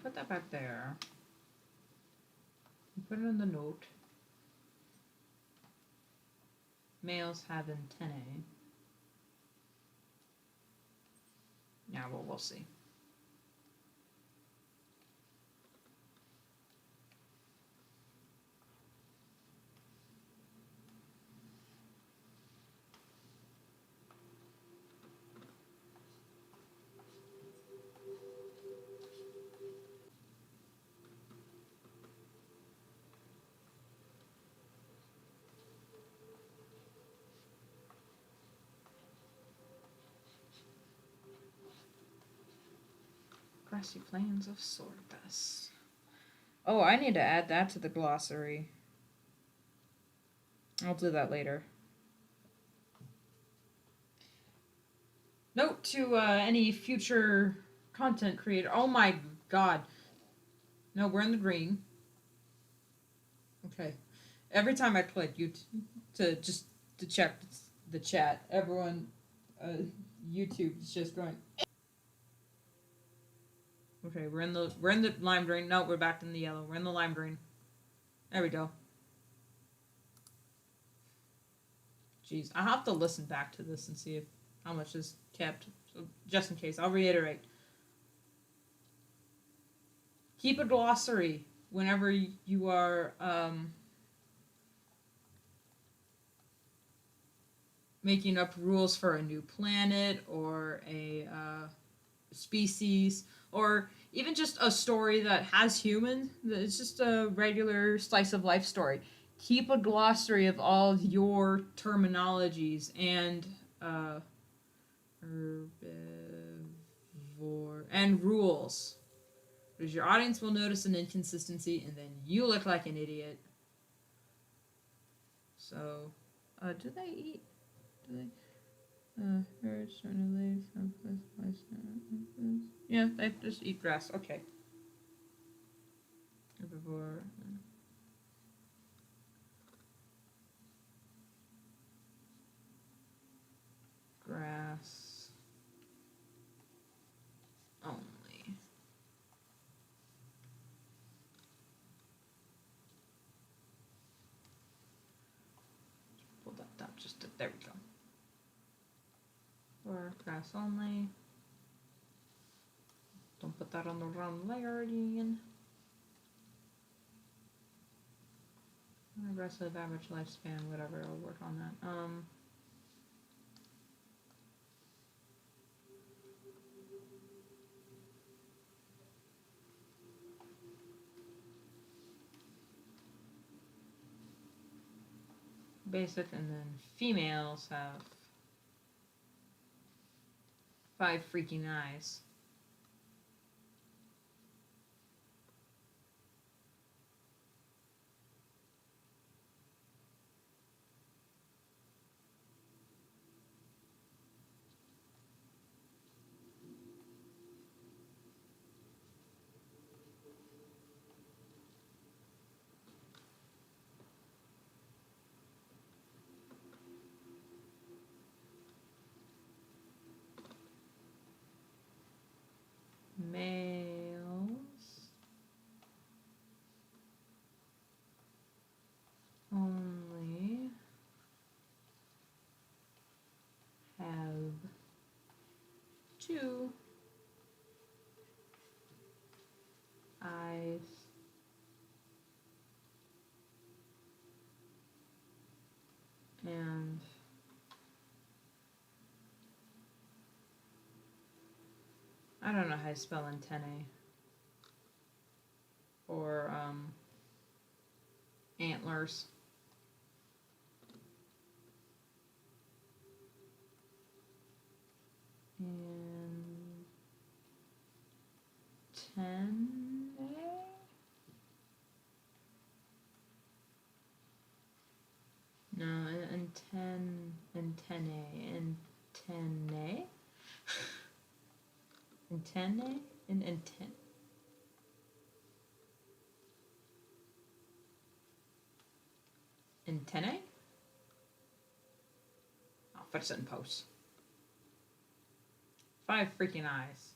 S1: put that back there. Put it in the note. Males have antennae. Yeah, well, we'll see. Grassy plains of Sordas. Oh, I need to add that to the glossary. I'll do that later. Note to any future content creator. Oh my god. No, we're in the green. Okay. Every time I click to check the chat, everyone YouTube is just going. Okay, we're in the lime green. No, we're back in the yellow. We're in the lime green. There we go. Jeez, I have to listen back to this and see if how much is kept. So just in case, I'll reiterate. Keep a glossary whenever you are making up rules for a new planet or a species, or even just a story that has humans. It's just a regular slice of life story. Keep a glossary of all your terminologies and herbivore and rules, because your audience will notice an inconsistency and then you look like an idiot. So, do they eat? Do they? Birds trying to leave someplace. Yeah, they just eat grass. Okay. Herbivore. Grass. Only. Pull that down there we go. Or grass only. Don't put that on the wrong layer again. Aggressive average lifespan, whatever, I'll work on that. Basic, and then females have 5 freaking eyes. Males only have 2 eyes and I don't know how to spell antennae or antlers. And antennae? I'll fix it in post. 5 freaking eyes.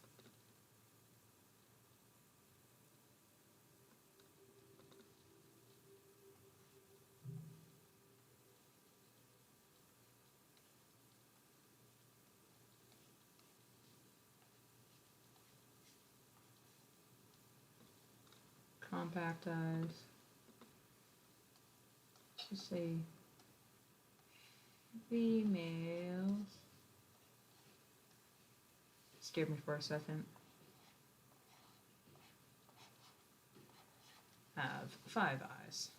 S1: Compact eyes. Let's see. Females. Scared me for a second. Have 5 eyes.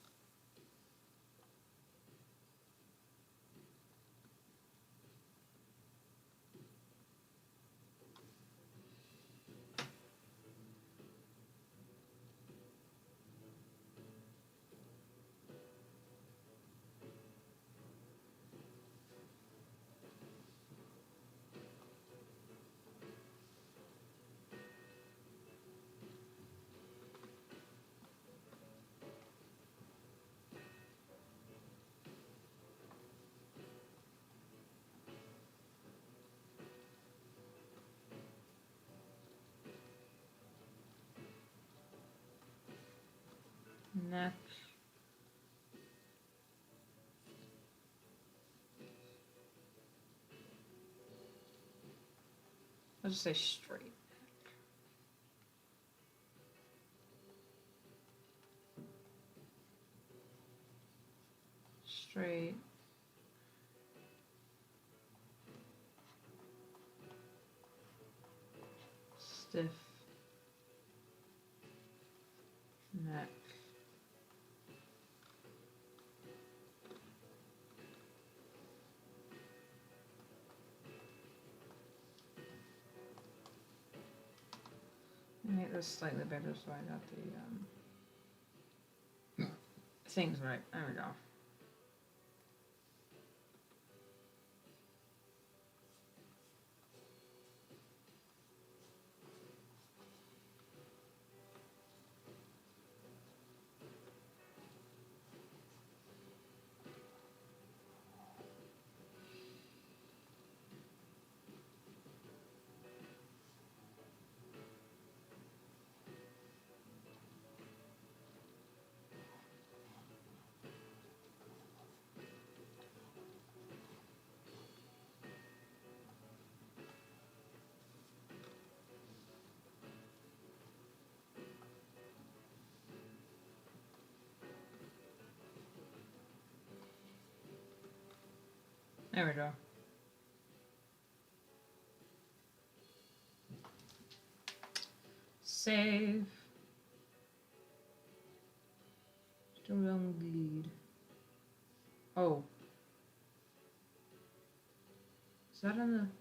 S1: Neck. I'll just say straight. Straight. Stiff. Neck. Make this slightly bigger so I got the things right. There we go. There we go. Save. Strong lead. Oh. Is that on the...